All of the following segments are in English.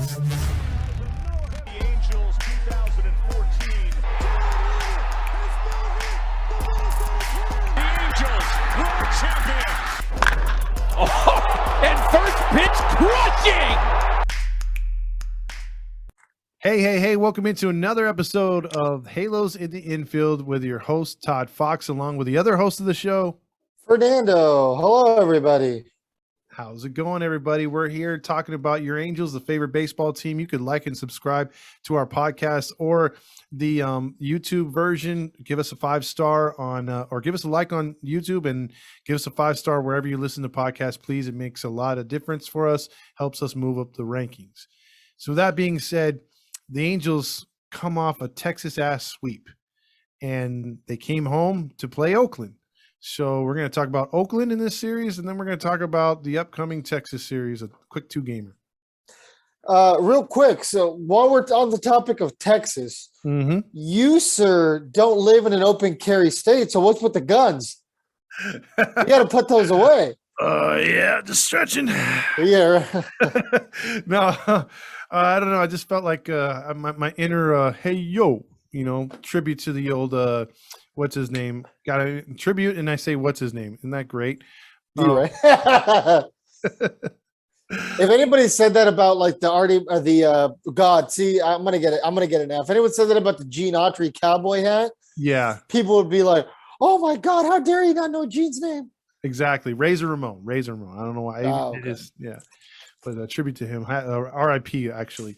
The Angels 2014. The Angels, world champions. Oh, and first pitch crushing. Hey, welcome into another episode of Halos in the Infield with your host, Todd Fox, along with the other host of the show, Fernando. Hello, everybody. How's it going, everybody? We're here talking about your Angels, the favorite baseball team. You could like and subscribe to our podcast or the YouTube version. Give us a 5-star on, or give us a like on YouTube and give us a 5-star wherever you listen to podcasts, please. It makes a lot of difference for us, helps us move up the rankings. So that being said, the Angels come off a Texas-ass sweep, and they came home to play Oakland. So we're going to talk about Oakland in this series, and then we're going to talk about the upcoming Texas series, a quick 2-gamer. Real quick, so while we're on the topic of Texas, you, sir, don't live in an open carry state, so what's with the guns? You got to put those away. Yeah, just stretching. Yeah. No, I don't know. I just felt like my inner hey yo, tribute to the old what's his name? Got a tribute, and I say what's his name? Isn't that great? Right. If anybody said that about like God, see, I'm gonna get it. I'm gonna get it now. If anyone said that about the Gene Autry cowboy hat, yeah, people would be like, "Oh my God, how dare you not know Gene's name?" Exactly, Razor Ramon. I don't know why. Oh, It okay. is, yeah, but a tribute to him. R.I.P. Actually.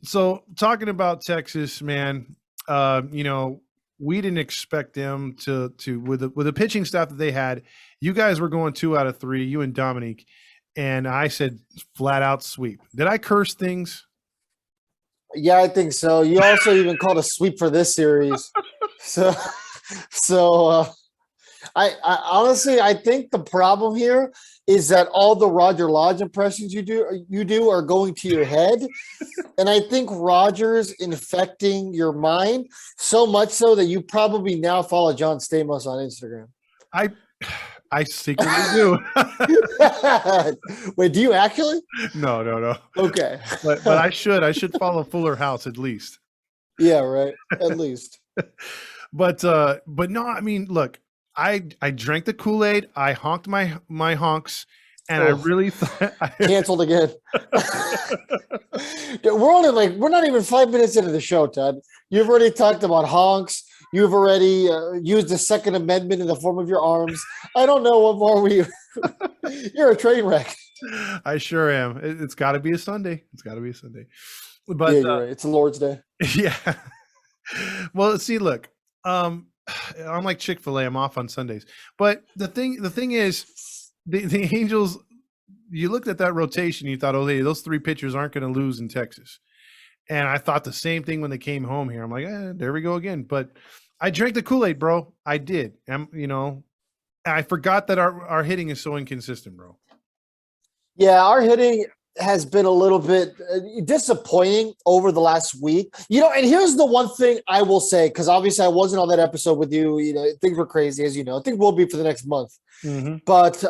So talking about Texas, man, we didn't expect them to with the pitching staff that they had. You guys were going 2 out of 3, you and Dominique, and I said flat out sweep. Did I curse things? Yeah, I think so. You also even called a sweep for this series. So I honestly, I think the problem here is that all the Roger Lodge impressions you do are going to your head. And I think Roger's infecting your mind so much so that you probably now follow John Stamos on Instagram. I secretly do. Wait, do you actually? No. Okay. But I should follow Fuller House at least. Yeah, right. At least. But no, I mean, look, I drank the Kool-Aid, I honked my honks, and I really thought canceled again. We're not even 5 minutes into the show, Todd. You've already talked about honks. You've already used the Second Amendment in the form of your arms. I don't know what more you're a train wreck. I sure am. It's got to be a Sunday. But yeah, you're right. It's a Lord's Day. Yeah. Well, see, look, I'm like Chick-fil-A. I'm off on Sundays. But the thing is, the Angels, you looked at that rotation, you thought, oh, hey, those 3 pitchers aren't going to lose in Texas. And I thought the same thing when they came home here. I'm like, there we go again. But I drank the Kool-Aid, bro. I did. I forgot that our hitting is so inconsistent, bro. Yeah, our hitting has been a little bit disappointing over the last week. And here's the one thing I will say, because obviously I wasn't on that episode with you. Things were crazy, as you know. I think we'll be for the next month. But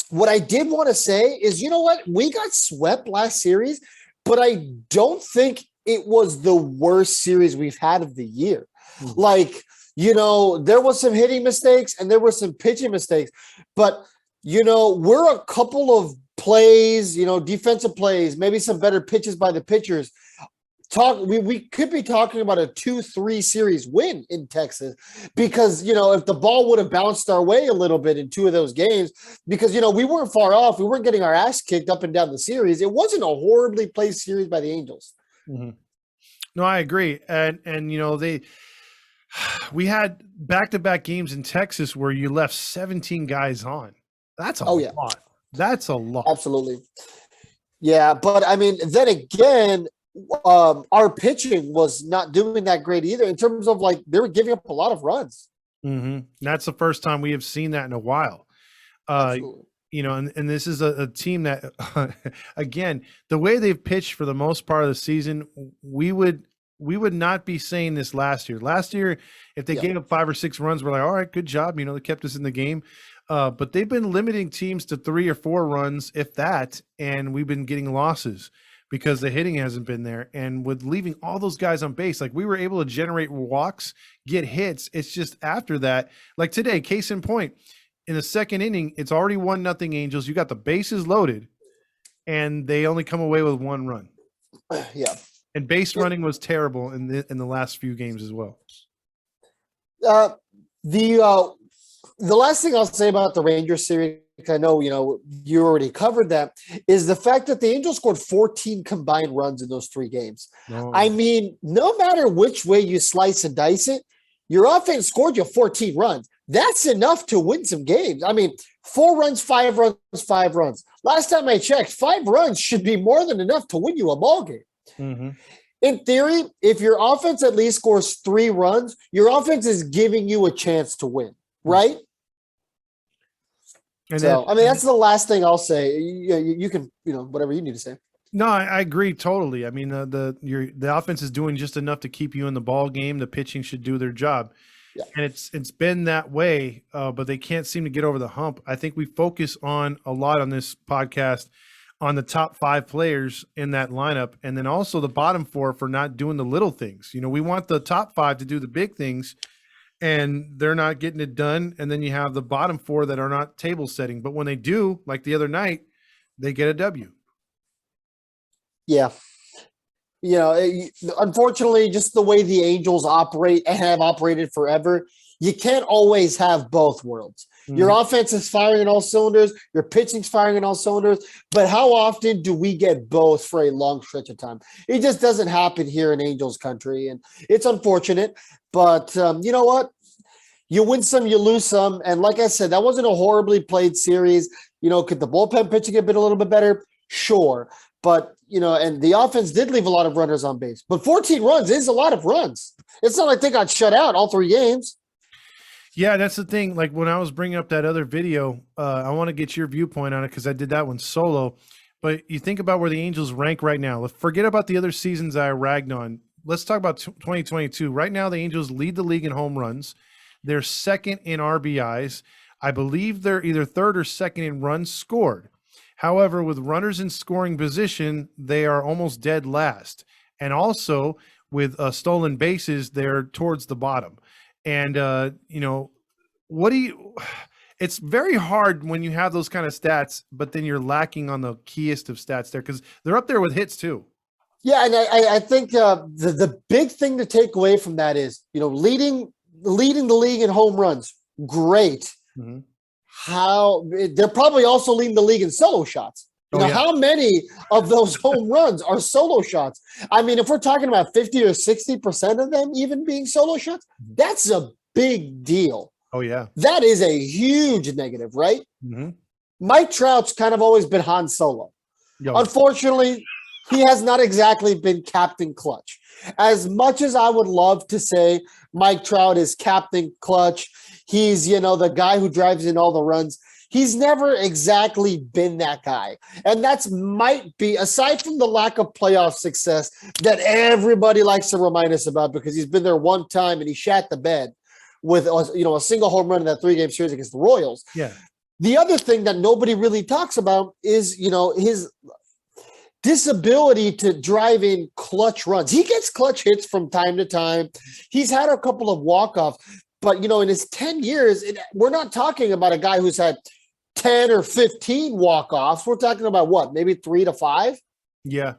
what I did want to say is, you know what? We got swept last series, but I don't think it was the worst series we've had of the year. Like, there was some hitting mistakes and there were some pitching mistakes, but, we're a couple of plays, defensive plays, maybe some better pitches by the pitchers. We could be talking about a 2-3 series win in Texas because, if the ball would have bounced our way a little bit in 2 of those games, because, we weren't far off. We weren't getting our ass kicked up and down the series. It wasn't a horribly played series by the Angels. No, I agree. And we had back-to-back games in Texas where you left 17 guys on. That's a lot. That's a lot. Absolutely. Yeah. But I mean, then again, our pitching was not doing that great either in terms of like, they were giving up a lot of runs. That's the first time we have seen that in a while. And this is a team that, again, the way they've pitched for the most part of the season, we would not be saying this last year. Last year, if they gave up 5 or 6 runs, we're like, all right, good job. They kept us in the game. But they've been limiting teams to 3 or 4 runs, if that, and we've been getting losses because the hitting hasn't been there. And with leaving all those guys on base, like we were able to generate walks, get hits. It's just after that, like today, case in point, in the second inning, it's already 1-0 Angels. You got the bases loaded, and they only come away with 1 run. Yeah. And base running was terrible in the last few games as well. The last thing I'll say about the Rangers series, I know you already covered that, is the fact that the Angels scored 14 combined runs in those 3 games. No. I mean, no matter which way you slice and dice it, your offense scored you 14 runs. That's enough to win some games. I mean, 4 runs, 5 runs, 5 runs. Last time I checked, 5 runs should be more than enough to win you a ball game. Mm-hmm. In theory, if your offense at least scores 3 runs, your offense is giving you a chance to win, right? And so, I mean, that's the last thing I'll say. You can, whatever you need to say. No, I agree totally. I mean, the offense is doing just enough to keep you in the ball game. The pitching should do their job. Yeah. And it's been that way, but they can't seem to get over the hump. I think we focus on a lot on this podcast on the top 5 players in that lineup, and then also the bottom 4 for not doing the little things. We want the top 5 to do the big things, and they're not getting it done. And then you have the bottom 4 that are not table setting, but when they do, like the other night, they get a W. Yeah. Unfortunately, just the way the Angels operate and have operated forever, you can't always have both worlds. Mm-hmm. Your offense is firing in all cylinders, your pitching's firing in all cylinders, but how often do we get both for a long stretch of time? It just doesn't happen here in Angels country, and it's unfortunate, but you know what? You win some, you lose some, and like I said, that wasn't a horribly played series. Could the bullpen pitching have been a little bit better? Sure. But, and the offense did leave a lot of runners on base. But 14 runs is a lot of runs. It's not like they got shut out all 3 games. Yeah, that's the thing. Like when I was bringing up that other video, I want to get your viewpoint on it because I did that one solo. But you think about where the Angels rank right now. Forget about the other seasons I ragged on. Let's talk about 2022. Right now, the Angels lead the league in home runs. They're second in RBIs. I believe they're either third or second in runs scored. However, with runners in scoring position, they are almost dead last. And also with stolen bases, they're towards the bottom. And, it's very hard when you have those kind of stats, but then you're lacking on the keyest of stats there because they're up there with hits too. Yeah, and I think the big thing to take away from that is, leading the league in home runs, great. Mm-hmm. They're probably also leading the league in solo shots. How many of those home runs are solo shots? I mean, if we're talking about 50 or 60% of them even being solo shots, that's a big deal. Oh, yeah. That is a huge negative, right? Mm-hmm. Mike Trout's kind of always been Han Solo. Unfortunately, he has not exactly been Captain Clutch. As much as I would love to say Mike Trout is Captain Clutch, he's, the guy who drives in all the runs, he's never exactly been that guy. And that's might be, aside from the lack of playoff success that everybody likes to remind us about because he's been there one time and he shat the bed with, a single home run in that 3-game series against the Royals. Yeah. The other thing that nobody really talks about is, his disability to drive in clutch runs. He gets clutch hits from time to time. He's had a couple of walk-offs, but, in his 10 years, we're not talking about a guy who's had 10 or 15 walk-offs. We're talking about what, maybe 3 to 5? Yeah.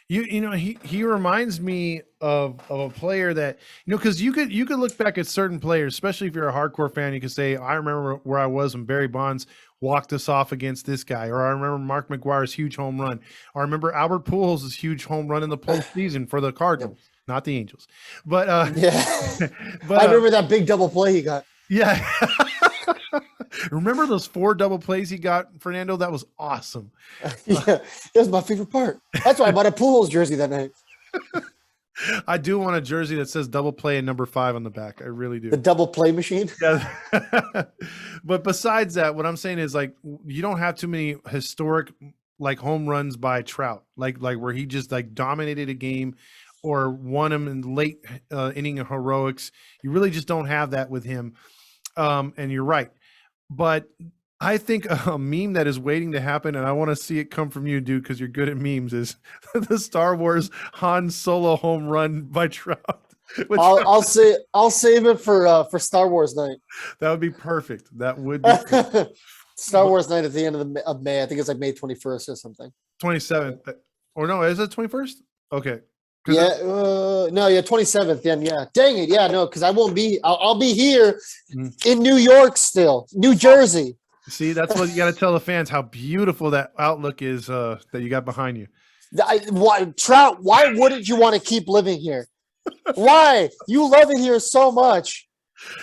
He reminds me of a player that, because you could look back at certain players, especially if you're a hardcore fan, you could say, I remember where I was when Barry Bonds walked us off against this guy, or I remember Mark McGwire's huge home run, or I remember Albert Pujols' huge home run in the postseason for the Cardinals, not the Angels. But but I remember that big double play he got. Yeah. Remember those 4 double plays he got, Fernando? That was awesome. Yeah, that was my favorite part. That's why I bought a Pujols jersey that night. I do want a jersey that says double play and number 5 on the back. I really do. The double play machine? Yeah. But besides that, what I'm saying is, like, you don't have too many historic, like, home runs by Trout, like where he just, like, dominated a game or won him in late inning heroics. You really just don't have that with him. And you're right. But I think a meme that is waiting to happen, and I want to see it come from you, dude, because you're good at memes, is the Star Wars Han Solo home run by Trout. I'll save it for Star Wars night. That would be perfect. That would be Star Wars night at the end of May. I think it's like May 21st or something. 27th. Or no, is it 21st? Okay. Yeah, 27th. Then yeah. Dang it. Yeah, no, because I won't be. I'll be here in New York still, New Jersey. See, that's what you got to tell the fans, how beautiful that outlook is that you got behind you. Trout, why wouldn't you want to keep living here? Why? You love it here so much.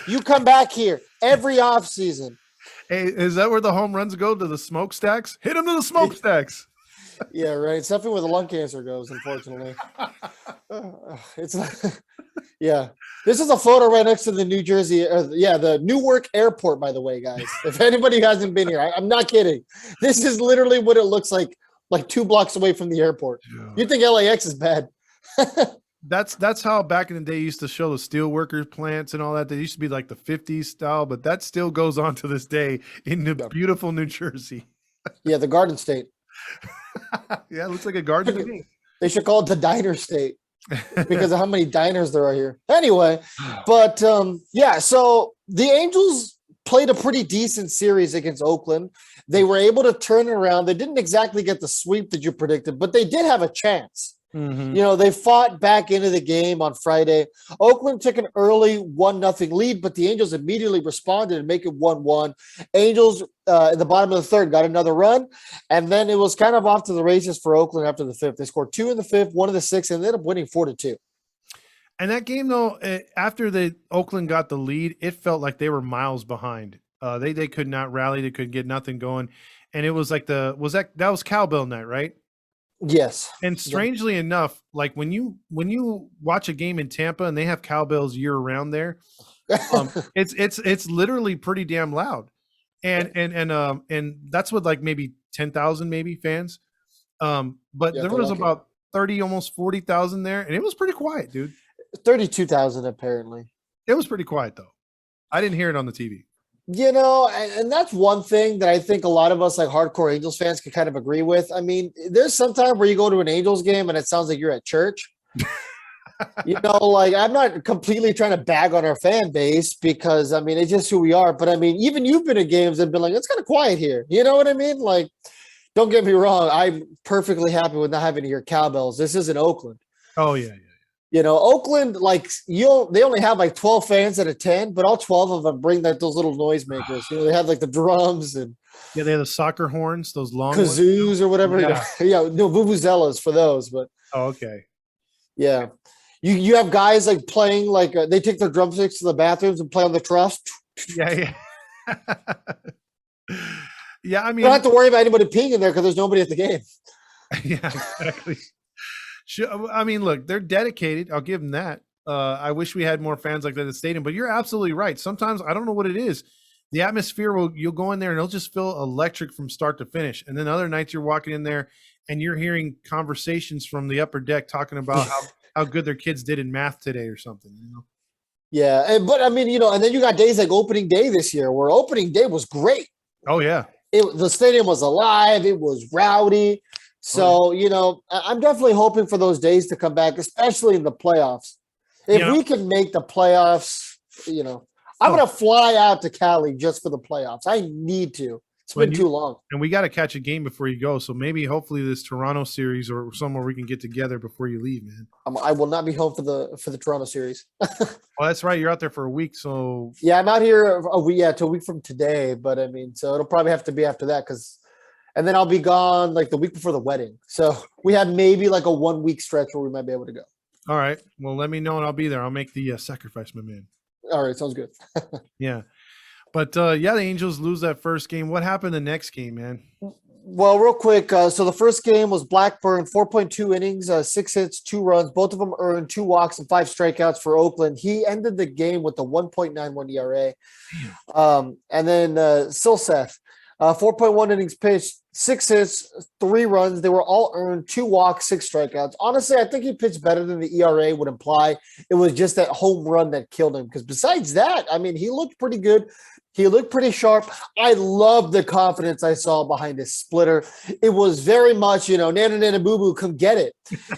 You come back here every off season. Hey, is that where the home runs go, to the smokestacks? Hit them to the smokestacks. Yeah, right. It's definitely where the lung cancer goes, unfortunately. It's not, yeah. This is a photo right next to the New Jersey, the Newark Airport, by the way, guys. If anybody hasn't been here, I'm not kidding. This is literally what it looks like 2 blocks away from the airport. You think LAX is bad? That's how back in the day you used to show the steel workers plants and all that. They used to be like the 50s style, but that still goes on to this day in the beautiful New Jersey. Yeah, the Garden State. Yeah, it looks like a garden to me. They should call it the Diner State because of how many diners there are here. Anyway, but so the Angels played a pretty decent series against Oakland. They were able to turn it around. They didn't exactly get the sweep that you predicted, but they did have a chance. Mm-hmm. You know, they fought back into the game on Friday. Oakland took an early 1-0 lead, but the Angels immediately responded and make it 1-1. Angels in the bottom of the third got another run, and then it was kind of off to the races for Oakland after the fifth. They scored 2 in the fifth, 1 in the sixth, and ended up winning 4-2. And that game, though, after Oakland got the lead, it felt like they were miles behind. They could not rally. They could get nothing going. And it was like that was cowbell night, right? Yes. And strangely enough, like when you watch a game in Tampa and they have cowbells year round there, it's literally pretty damn loud. And that's with like maybe 10,000 maybe fans. But there was about 30, almost 40,000 there, and it was pretty quiet, dude. 32,000 apparently. It was pretty quiet though. I didn't hear it on the TV. You know, and that's one thing that I think a lot of us like hardcore Angels fans can kind of agree with. I mean, there's some time where you go to an Angels game and it sounds like you're at church. You know, like I'm not completely trying to bag on our fan base because, I mean, it's just who we are. But, I mean, even you've been at games and been like, it's kind of quiet here. You know what I mean? Like, don't get me wrong. I'm perfectly happy with not having to hear cowbells. This isn't Oakland. Oh, yeah. You know, Oakland, like they only have like 12 fans out of 10, but all 12 of them bring like those little noisemakers. You know, they have like the drums and they have the soccer horns, those long kazoos ones. Or whatever. Yeah, no vuvuzelas for those. But okay, yeah, you have guys like playing like they take their drumsticks to the bathrooms and play on the truss. Yeah. Yeah, I mean, you don't have to worry about anybody peeing in there because there's nobody at the game. Yeah, exactly. I mean, look, they're dedicated. I'll give them that. I wish we had more fans like that at the stadium, but you're absolutely right. Sometimes I don't know what it is. The atmosphere you'll go in there and it'll just feel electric from start to finish. And then other nights you're walking in there and you're hearing conversations from the upper deck talking about how good their kids did in math today or something, you know? Yeah. But I mean, you know, and then you got days like opening day this year where opening day was great. Oh yeah. The stadium was alive. It was rowdy. So, you know, I'm definitely hoping for those days to come back, especially in the playoffs. If we can make the playoffs, you know, I'm going to fly out to Cali just for the playoffs. I need to. It's been too long. And we got to catch a game before you go. So maybe hopefully this Toronto series or somewhere we can get together before you leave, man. I will not be home for the Toronto series. Well, that's right. You're out there for a week. So yeah, I'm out here till a week from today. But I mean, so it'll probably have to be after that and then I'll be gone like the week before the wedding. So we have maybe like a 1 week stretch where we might be able to go. All right. Well, let me know and I'll be there. I'll make the sacrifice, my man. All right. Sounds good. Yeah. But, the Angels lose that first game. What happened the next game, man? Well, real quick. So the first game was Blackburn, 4.2 innings, 6 hits, 2 runs. Both of them earned 2 walks and 5 strikeouts for Oakland. He ended the game with a 1.91 ERA. And then Silseth. 4.1 innings pitched, 6 hits, 3 runs. They were all earned, 2 walks, 6 strikeouts. Honestly, I think he pitched better than the ERA would imply. It was just that home run that killed him. Because besides that, I mean, he looked pretty good. He looked pretty sharp. I love the confidence I saw behind his splitter. It was very much, nana, nana, boo, boo, come get it.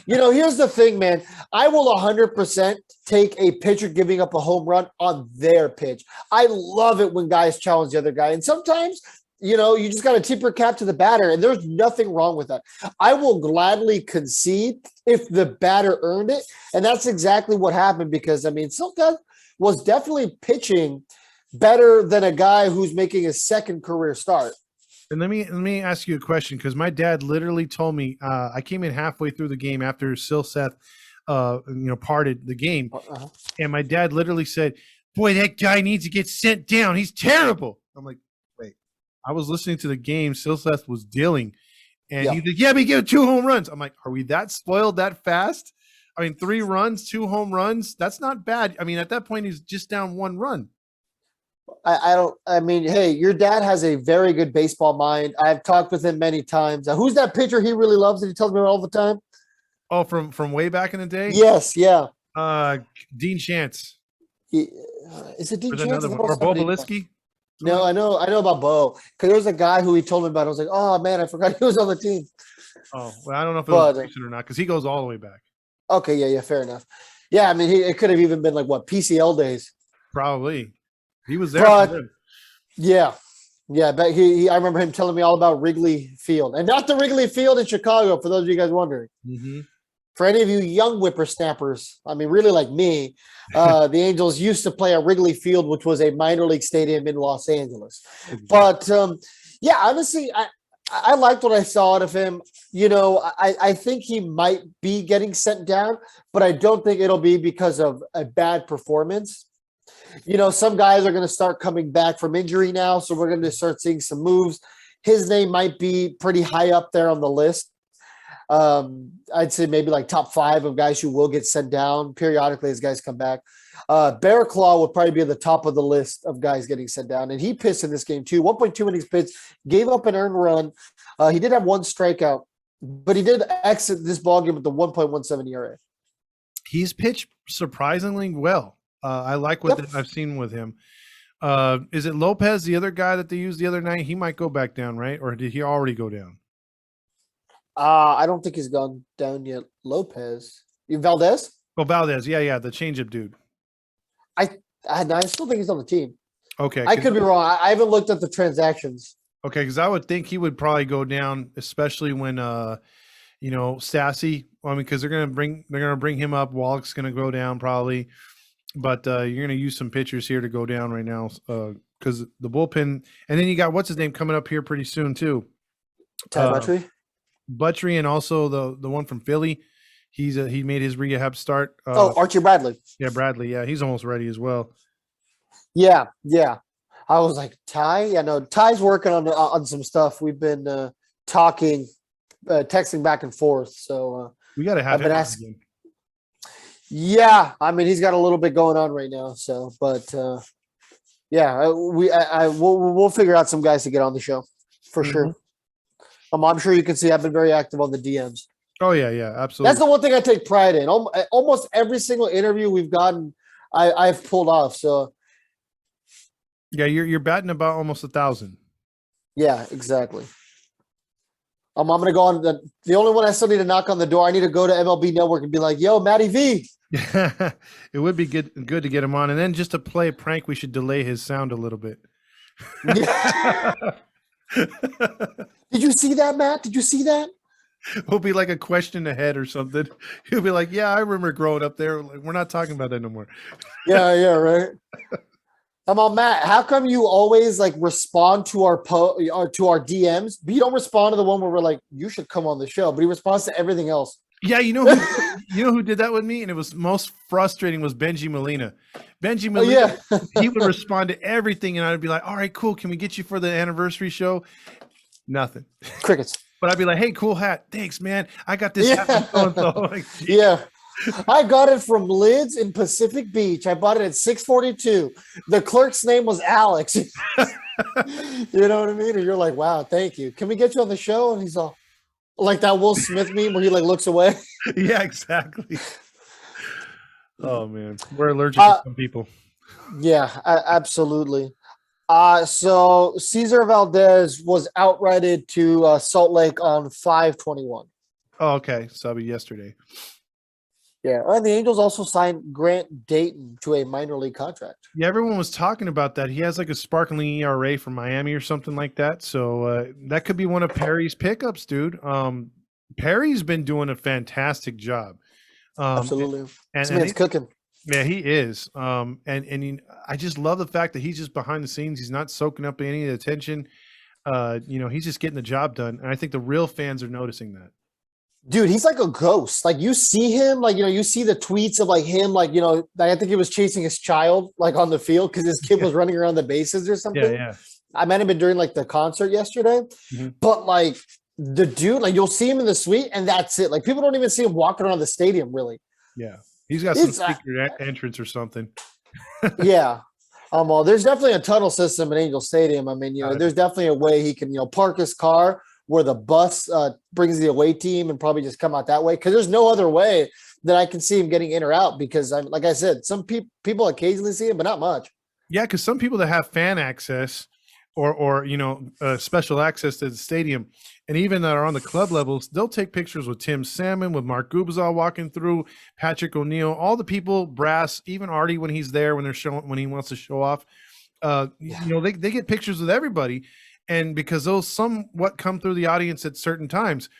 Here's the thing, man. I will 100% take a pitcher giving up a home run on their pitch. I love it when guys challenge the other guy. And sometimes, you just got to tip your cap to the batter, and there's nothing wrong with that. I will gladly concede if the batter earned it. And that's exactly what happened because, Silka was definitely pitching better than a guy who's making his second career start. And let me ask you a question because my dad literally told me I came in halfway through the game after Silseth, parted the game, and my dad literally said, "Boy, that guy needs to get sent down. He's terrible." I'm like, wait, I was listening to the game. Silseth was dealing, and he said, "Yeah, but he gave 2 home runs." I'm like, are we that spoiled that fast? 3 runs, 2 home runs. That's not bad. At that point, he's just down 1 run. Hey, your dad has a very good baseball mind. I've talked with him many times. Who's that pitcher he really loves that he tells me all the time? Oh, from way back in the day? Yes, yeah. Dean Chance. Is it Dean Chance? Or Bo Bilisky? No, I know about Bo. Because there was a guy who he told me about. I was like, oh, man, I forgot he was on the team. Oh, well, I don't know if it was recent or not because he goes all the way back. Okay, yeah, fair enough. Yeah, it could have even been like, PCL days? Probably. He was there. For him. Yeah. But I remember him telling me all about Wrigley Field. And not the Wrigley Field in Chicago, for those of you guys wondering. Mm-hmm. For any of you young whippersnappers, really like me, the Angels used to play at Wrigley Field, which was a minor league stadium in Los Angeles. Exactly. But, honestly, I liked what I saw out of him. I think he might be getting sent down, but I don't think it'll be because of a bad performance. Some guys are going to start coming back from injury now, so we're going to start seeing some moves. His name might be pretty high up there on the list. I'd say maybe like top 5 of guys who will get sent down periodically as guys come back. Bear Claw would probably be at the top of the list of guys getting sent down, and he pitched in this game too. 1.2 innings pitched, gave up an earned run. He did have 1 strikeout, but he did exit this ballgame with the 1.17 ERA. He's pitched surprisingly well. I like what I've seen with him. Is it Lopez, the other guy that they used the other night? He might go back down, right? Or did he already go down? I don't think he's gone down yet. Lopez. Valdez? Oh, Valdez. Yeah. The changeup dude. I still think he's on the team. Okay. I could be wrong. I haven't looked at the transactions. Okay, because I would think he would probably go down, especially when Stassi. Because they're gonna bring him up. Wallach's gonna go down probably. But you're going to use some pitchers here to go down right now because the bullpen. And then you got what's his name coming up here pretty soon too. Ty Buttrey? Buttrey, and also the one from Philly. He made his rehab start. Archie Bradley. Yeah, Bradley. Yeah, he's almost ready as well. Yeah. I was like, Ty? Yeah, no, Ty's working on some stuff. We've been talking, texting back and forth. So we got to have him again. Yeah, he's got a little bit going on right now. So, but we'll figure out some guys to get on the show for sure. I'm sure you can see I've been very active on the DMs. Oh yeah, absolutely. That's the one thing I take pride in. Almost every single interview we've gotten, I've pulled off. So, yeah, you're batting about almost 1,000. Yeah, exactly. I'm going to go on the only one I still need to knock on the door. I need to go to MLB Network and be like, "Yo, Matty V." It would be good to get him on, and then just to play a prank, we should delay his sound a little bit. Did you see that, Matt? Did you see that? We'll be like a question ahead or something. He'll be like, "Yeah, I remember growing up there. We're not talking about that no more." Yeah, right. I'm on Matt. How come you always respond to our to our DMs, but you don't respond to the one where we're like, "You should come on the show," but he responds to everything else. Yeah, who did that with me, and it was most frustrating was Benji Molina. Benji Molina, he would respond to everything, and I'd be like, "All right, cool. Can we get you for the anniversary show?" Nothing. Crickets. But I'd be like, "Hey, cool hat. Thanks, man. I got this hat from so-and-so." Yeah. I got it from Lids in Pacific Beach. I bought it at 642. The clerk's name was Alex. You know what I mean? And you're like, wow, thank you. Can we get you on the show? And he's all like that Will Smith meme where he like looks away. Yeah, exactly. Oh man, we're allergic to some people. Yeah, absolutely. So Cesar Valdez was outrighted to Salt Lake on 5/21. Oh, okay. Subby yesterday. Yeah, and the Angels also signed Grant Dayton to a minor league contract. Yeah, everyone was talking about that. He has like a sparkling ERA from Miami or something like that. So that could be one of Perry's pickups, dude. Perry's been doing a fantastic job. Absolutely. And This man's cooking. Yeah, he is. I just love the fact that he's just behind the scenes. He's not soaking up any of the attention. He's just getting the job done. And I think the real fans are noticing that. Dude, he's like a ghost. Like you see him, like, you see the tweets of like him, like, I think he was chasing his child like on the field because his kid was running around the bases or something. Yeah. I might have been during like the concert yesterday, but like the dude, like you'll see him in the suite and that's it. Like people don't even see him walking around the stadium really. Yeah. He's got some secret entrance or something. Yeah. Well, there's definitely a tunnel system in Angel Stadium. I mean, there's definitely a way he can, park his car where the bus brings the away team and probably just come out that way. Because there's no other way that I can see him getting in or out. Because like I said, some people occasionally see him, but not much. Yeah, because some people that have fan access or special access to the stadium, and even that are on the club levels, they'll take pictures with Tim Salmon, with Mark Gubazal walking through, Patrick O'Neill, all the people, Brass, even Artie when he's there when he wants to show off. They get pictures with everybody. And because those somewhat come through the audience at certain times,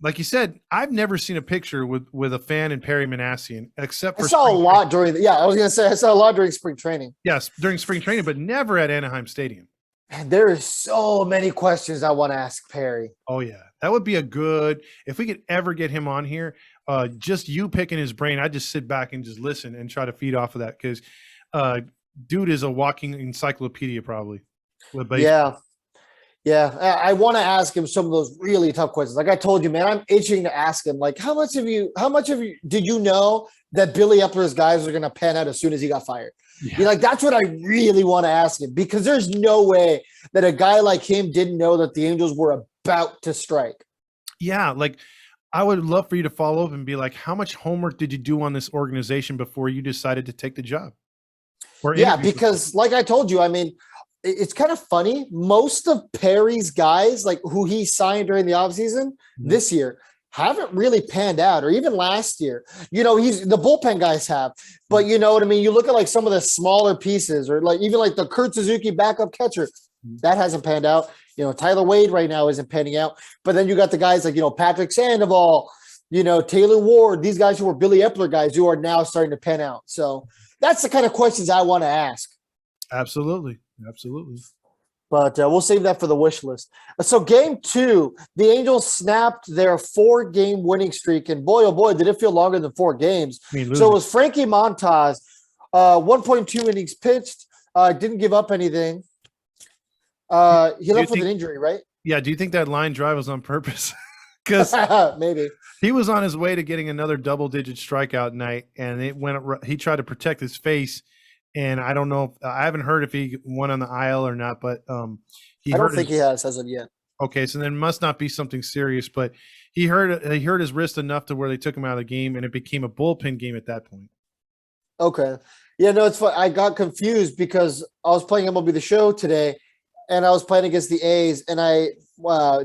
like you said, I've never seen a picture with a fan in Perry Manassian except for I saw a lot during I was gonna say I saw a lot during spring training. Yes, during spring training, but never at Anaheim Stadium. And there are so many questions I want to ask Perry. Oh yeah, that would be if we could ever get him on here. Just you picking his brain, I'd just sit back and just listen and try to feed off of that because dude is a walking encyclopedia probably. Yeah, I want to ask him some of those really tough questions. Like I told you, man, I'm itching to ask him. Like, how much of you did you know that Billy Epler's guys are going to pan out as soon as he got fired? Yeah. That's what I really want to ask him because there's no way that a guy like him didn't know that the Angels were about to strike. Yeah, I would love for you to follow up and be like, how much homework did you do on this organization before you decided to take the job? Because like I told you, I mean, it's kind of funny. Most of Perry's guys, like who he signed during the offseason this year, haven't really panned out, or even last year. He's the bullpen guys have, but you know what I mean? You look at like some of the smaller pieces, or like even like the Kurt Suzuki backup catcher, that hasn't panned out. Tyler Wade right now isn't panning out. But then you got the guys like, Patrick Sandoval, Taylor Ward, these guys who were Billy Epler guys who are now starting to pan out. So that's the kind of questions I want to ask. Absolutely. But we'll save that for the wish list. So game 2, the Angels snapped their 4-game winning streak. And boy, oh boy, did it feel longer than 4 games. So it was Frankie Montas, 1.2 innings pitched, didn't give up anything. He left with an injury, right? Yeah. Do you think that line drive was on purpose? Because maybe he was on his way to getting another double-digit strikeout night, and he tried to protect his face. And I don't know. I haven't heard if he went on the IL or not, but I don't think he has as of yet. Okay, so then must not be something serious. But he hurt his wrist enough to where they took him out of the game, and it became a bullpen game at that point. Okay, yeah, no, it's fun. I got confused because I was playing MLB The Show today, and I was playing against the A's, and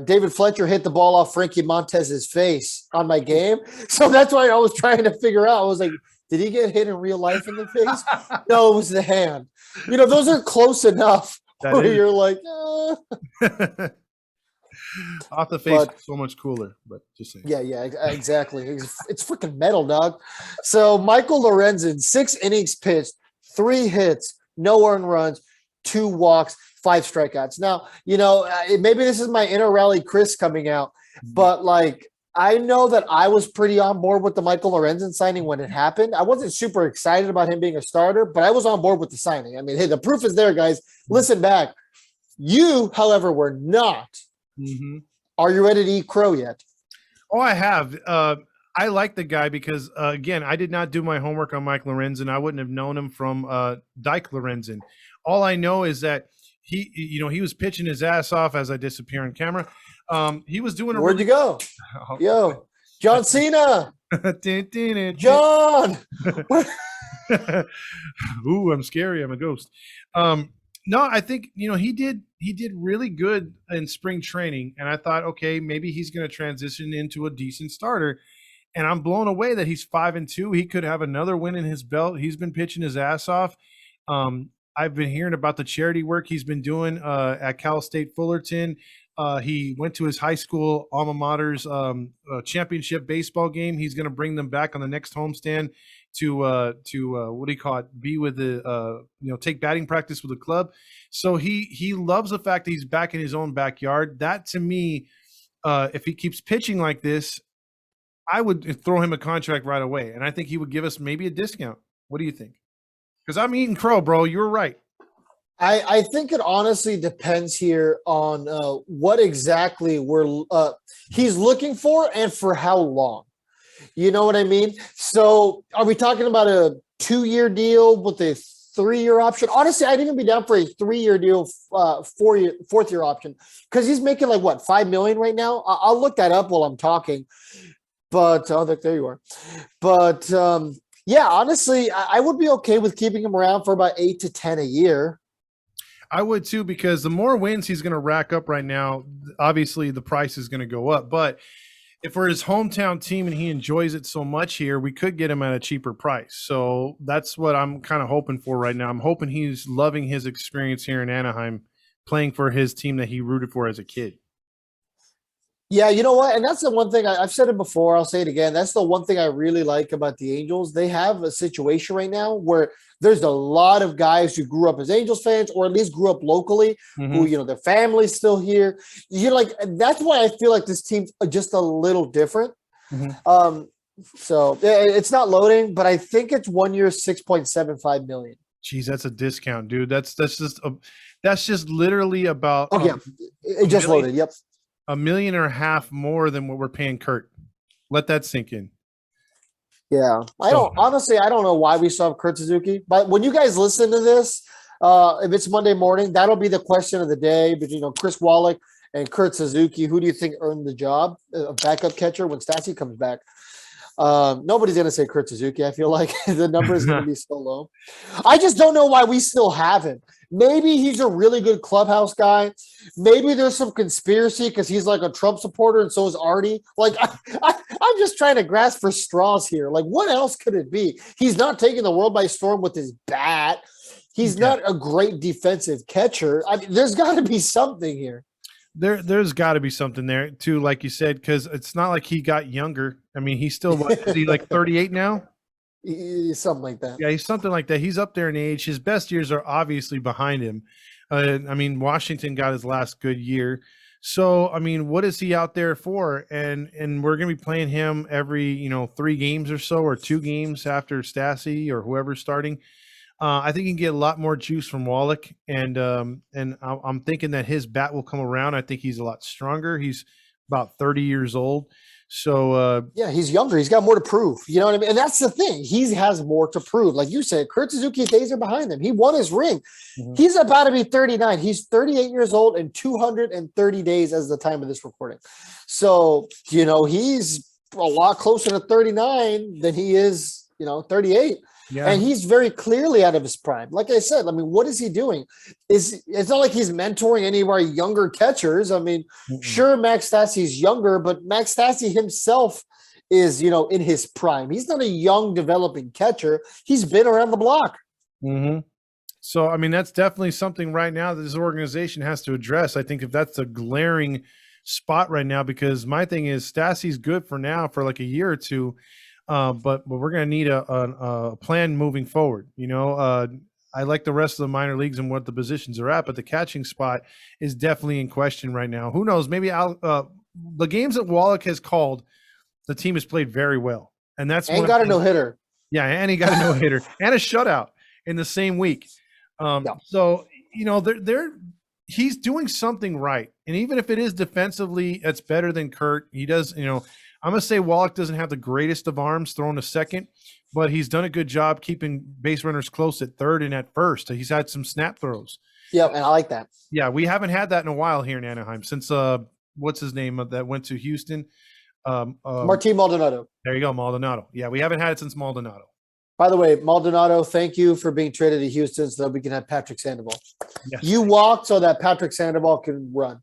David Fletcher hit the ball off Frankie Montez's face on my game, so that's why I was trying to figure out. I was like, did he get hit in real life in the face? No, it was the hand. Those are close enough where you're like, off the face, so much cooler. But just saying. Yeah, exactly. It's freaking metal, dog. So Michael Lorenzen, 6 innings pitched, 3 hits, no earned runs, 2 walks, 5 strikeouts. Now, maybe this is my inner Rally Chris coming out, but I know that I was pretty on board with the Michael Lorenzen signing when it happened. I wasn't super excited about him being a starter, but I was on board with the signing. I mean, hey, the proof is there, guys. Listen back. You, however, were not. Are you ready to eat crow yet? Oh, I have. I like the guy because again, I did not do my homework on Mike Lorenzen. I wouldn't have known him from Dyke Lorenzen. All I know is that he was pitching his ass off as I disappear on camera. He was doing Where'd you go? Yo, John Cena. John. Ooh, I'm scary. I'm a ghost. No, I think he did really good in spring training, and I thought, okay, maybe he's going to transition into a decent starter. And I'm blown away that he's 5-2. He could have another win in his belt. He's been pitching his ass off. I've been hearing about the charity work he's been doing at Cal State Fullerton. He went to his high school alma mater's championship baseball game. He's going to bring them back on the next homestand to what do you call it? Be with the take batting practice with the club. So he loves the fact that he's back in his own backyard. That to me, if he keeps pitching like this, I would throw him a contract right away, and I think he would give us maybe a discount. What do you think? Because I'm eating crow, bro. You're right. I think it honestly depends here on what exactly he's looking for and for how long. You know what I mean? So are we talking about a 2-year deal with a 3-year option? Honestly, I'd even be down for a 3-year deal, 4th-year option, because he's making like what, $5 million right now? I'll look that up while I'm talking. But there you are. But yeah, honestly, I would be okay with keeping him around for about 8 to 10 a year. I would too, because the more wins he's going to rack up right now, obviously the price is going to go up. But if we're his hometown team and he enjoys it so much here, we could get him at a cheaper price. So that's what I'm kind of hoping for right now. I'm hoping he's loving his experience here in Anaheim, playing for his team that he rooted for as a kid. Yeah, you know what? And that's the one thing I've said it before. I'll say it again. That's the one thing I really like about the Angels. They have a situation right now where there's a lot of guys who grew up as Angels fans, or at least grew up locally, who, their family's still here. That's why I feel like this team's just a little different. So it's not loading, but I think it's 1 year, $6.75 million. Jeez, that's a discount, dude. That's just literally about. Oh, yeah. It just loaded. Yep. $1.5 million more than what we're paying Kurt. Let that sink in. Yeah. I don't know why we still have Kurt Suzuki, but when you guys listen to this, if it's Monday morning, that'll be the question of the day between Chris Wallach and Kurt Suzuki. Who do you think earned the job of backup catcher when Stassi comes back? Nobody's going to say Kurt Suzuki. I feel like the number is going to be so low. I just don't know why we still have him. Maybe he's a really good clubhouse guy. Maybe there's some conspiracy because he's like a Trump supporter and so is Artie. Like, I'm just trying to grasp for straws here. Like, what else could it be? He's not taking the world by storm with his bat. He's not a great defensive catcher. I mean, there's got to be something here. There's got to be something there too, like you said, because it's not like he got younger. I mean, he's still is he like 38 now? Something like that. Yeah, he's something like that. He's up there in age. His best years are obviously behind him. I mean, Washington got his last good year. So, I mean, what is he out there for? And we're going to be playing him every 3 games or so, or 2 games after Stassi or whoever's starting. I think you can get a lot more juice from Wallach, and I'm thinking that his bat will come around. I think he's a lot stronger. He's about 30 years old. So yeah, he's younger. He's got more to prove. You know what I mean? And that's the thing. He has more to prove. Like you said, Kurt Suzuki's days are behind him. He won his ring. He's about to be 39. He's 38 years old and 230 days as the time of this recording. So, he's a lot closer to 39 than he is, 38. Yeah. And he's very clearly out of his prime. Like I said, I mean, what is he doing? It's not like he's mentoring any of our younger catchers. I mean, sure, Max Stassi's younger, but Max Stassi himself is, in his prime. He's not a young developing catcher. He's been around the block. So, I mean, that's definitely something right now that this organization has to address. I think if that's a glaring spot right now, because my thing is Stassi's good for now for like a year or two. But we're going to need a plan moving forward. I like the rest of the minor leagues and what the positions are at, but the catching spot is definitely in question right now. Who knows? Maybe the games that Wallach has called, the team has played very well, and that's and got a no hitter. Yeah, and he got a no hitter and a shutout in the same week. So he's doing something right, and even if it is defensively, that's better than Kurt. He does, I'm going to say Wallach doesn't have the greatest of arms throwing to second, but he's done a good job keeping base runners close at third and at first. He's had some snap throws. Yeah, and I like that. Yeah, we haven't had that in a while here in Anaheim since what's his name that went to Houston? Martin Maldonado. There you go, Maldonado. Yeah, we haven't had it since Maldonado. By the way, Maldonado, thank you for being traded to Houston so that we can have Patrick Sandoval. Yes. You walked so that Patrick Sandoval can run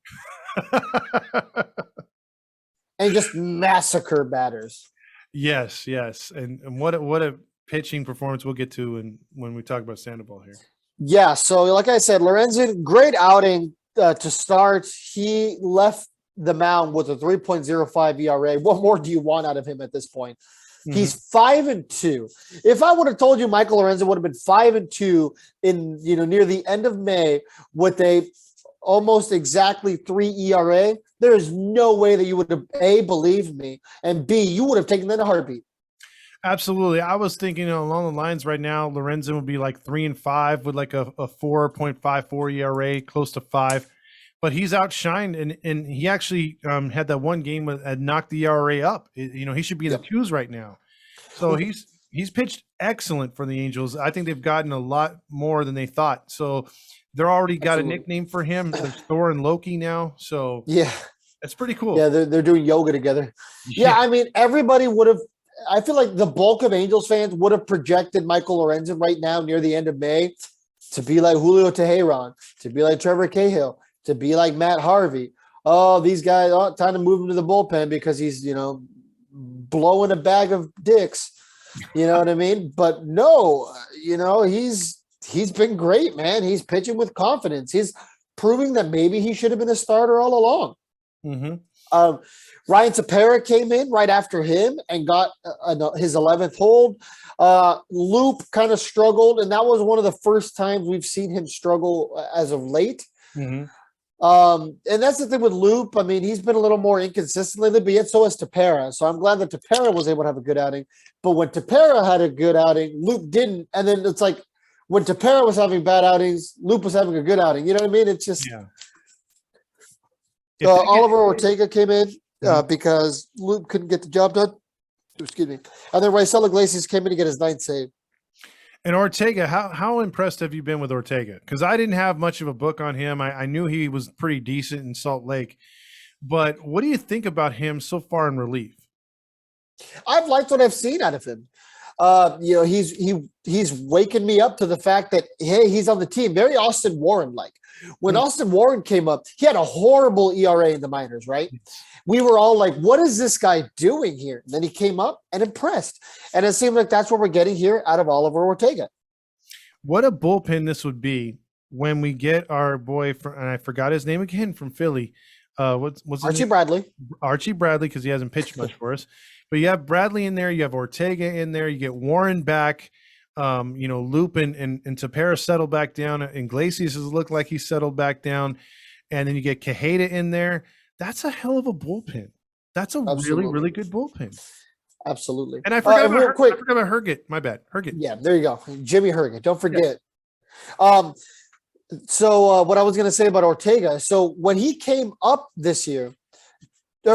and just massacre batters. Yes. And what a pitching performance we'll get to when we talk about Sandoval here. Yeah, so like I said, Lorenzen, great outing to start. He left the mound with a 3.05 ERA. What more do you want out of him at this point? Mm-hmm. He's 5-2. If I would have told you Michael Lorenzen would have been 5-2 in near the end of May with a almost exactly 3 ERA, there is no way that you would have A, believed me, and B, you would have taken that in a heartbeat. Absolutely. I was thinking along the lines right now, Lorenzen would be like 3-5 with like a 4.54 ERA, close to 5. But he's outshined, and he actually had that one game that knocked the ERA up. He should be in the twos right now. So he's pitched excellent for the Angels. I think they've gotten a lot more than they thought. So they're already got a nickname for him. There's Thor and Loki now. So yeah, it's pretty cool. Yeah, they're doing yoga together. Yeah, I mean, everybody would have. I feel like the bulk of Angels fans would have projected Michael Lorenzen right now near the end of May to be like Julio Teheran, to be like Trevor Cahill, to be like Matt Harvey. Oh, these guys, time to move him to the bullpen because he's, blowing a bag of dicks. You know what I mean? But no, he's been great, man. He's pitching with confidence. He's proving that maybe he should have been a starter all along. Mm-hmm. Ryan Tepera came in right after him and got his 11th hold. Loop kind of struggled, and that was one of the first times we've seen him struggle as of late. Mm-hmm. And that's the thing with Loop. I mean, he's been a little more inconsistent lately, but yet so has Tepera. So I'm glad that Tepera was able to have a good outing. But when Tepera had a good outing, Loop didn't. And then it's like when Tepera was having bad outings, Loop was having a good outing. You know what I mean? It's just Oliver Ortega came in because Loop couldn't get the job done. Excuse me. And then Raisel Iglesias came in to get his 9th save. And Ortega, how impressed have you been with Ortega? Because I didn't have much of a book on him. I knew he was pretty decent in Salt Lake. But what do you think about him so far in relief? I've liked what I've seen out of him. He's waking me up to the fact that, hey, he's on the team. Very Austin Warren-like. When Austin Warren came up, he had a horrible ERA in the minors, right? We were all like, what is this guy doing here? And then he came up and impressed. And it seemed like that's what we're getting here out of Oliver Ortega. What a bullpen this would be when we get our boy, and I forgot his name again, from Philly. What's Archie Bradley. Archie Bradley, because he hasn't pitched much for us. But you have Bradley in there. You have Ortega in there. You get Warren back. Loop and Tepera settle back down. Iglesias has looked like he settled back down. And then you get Quijada in there. That's a hell of a bullpen. That's a really, really good bullpen. Absolutely. And I forgot about Herget. My bad. Herget. Yeah, there you go. Jimmy Herget. Don't forget. Yeah. So what I was going to say about Ortega. So when he came up last year, he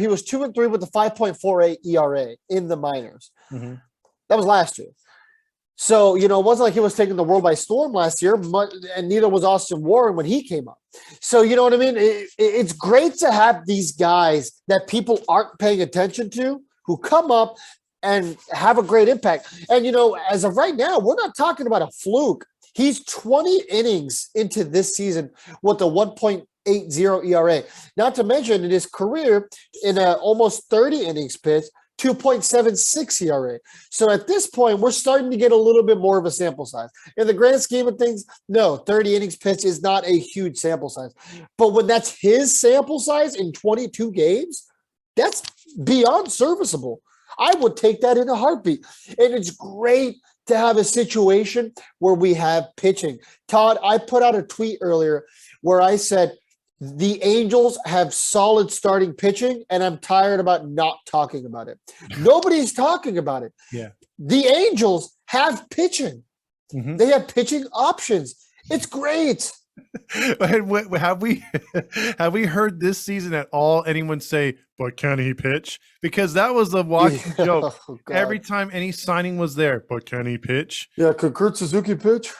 was 2-3 with a 5.48 ERA in the minors. Mm-hmm. That was last year. So, it wasn't like he was taking the world by storm last year, and neither was Austin Warren when he came up. So, you know what I mean? It's great to have these guys that people aren't paying attention to who come up and have a great impact. And, as of right now, we're not talking about a fluke. He's 20 innings into this season with a 1.80 ERA. Not to mention in his career, in a almost 30 innings pitch, 2.76 ERA. So at this point, we're starting to get a little bit more of a sample size. In the grand scheme of things, no, 30 innings pitch is not a huge sample size. But when that's his sample size in 22 games, that's beyond serviceable. I would take that in a heartbeat. And it's great to have a situation where we have pitching. Todd, I put out a tweet earlier where I said, the Angels have solid starting pitching, and I'm tired about not talking about it. Nobody's talking about it. Yeah. The Angels have pitching. Mm-hmm. They have pitching options. It's great. Have we have we heard this season at all anyone say, "But can he pitch?" Because that was the walking joke. Oh, Every God. time any signing was there, "But can he pitch?" Yeah, could Kurt Suzuki pitch?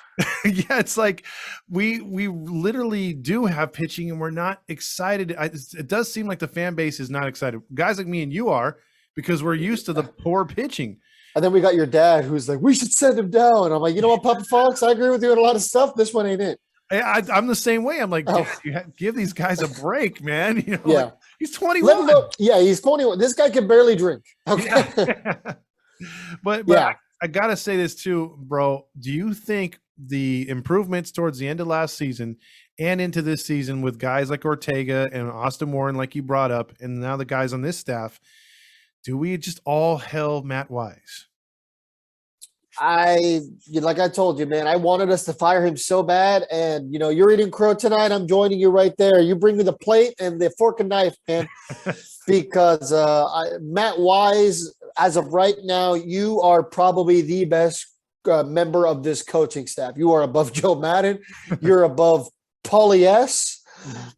Yeah, it's like we literally do have pitching, and we're not excited. It does seem like the fan base is not excited. Guys like me and you are, because we're used to the poor pitching. And then we got your dad who's like, we should send him down. I'm like, you know what, Papa Fox, I agree with you on a lot of stuff. This one ain't it. I'm the same way. I'm like, Oh. give these guys a break, man. You know, Yeah. like, he's 21. Let him go. Yeah, he's 21. This guy can barely drink. Okay. Yeah. but Yeah. I gotta say this too, bro. Do you think the improvements towards the end of last season and into this season with guys like Ortega and Austin Warren, like you brought up, and now the guys on this staff, do we just all hell Matt Wise? Like I told you, man, I wanted us to fire him so bad. And, you know, you're eating crow tonight. I'm joining you right there. You bring me the plate and the fork and knife, man, because Matt Wise, as of right now, you are probably the best member of this coaching staff. You are above Joe Madden. You're above Paulie S.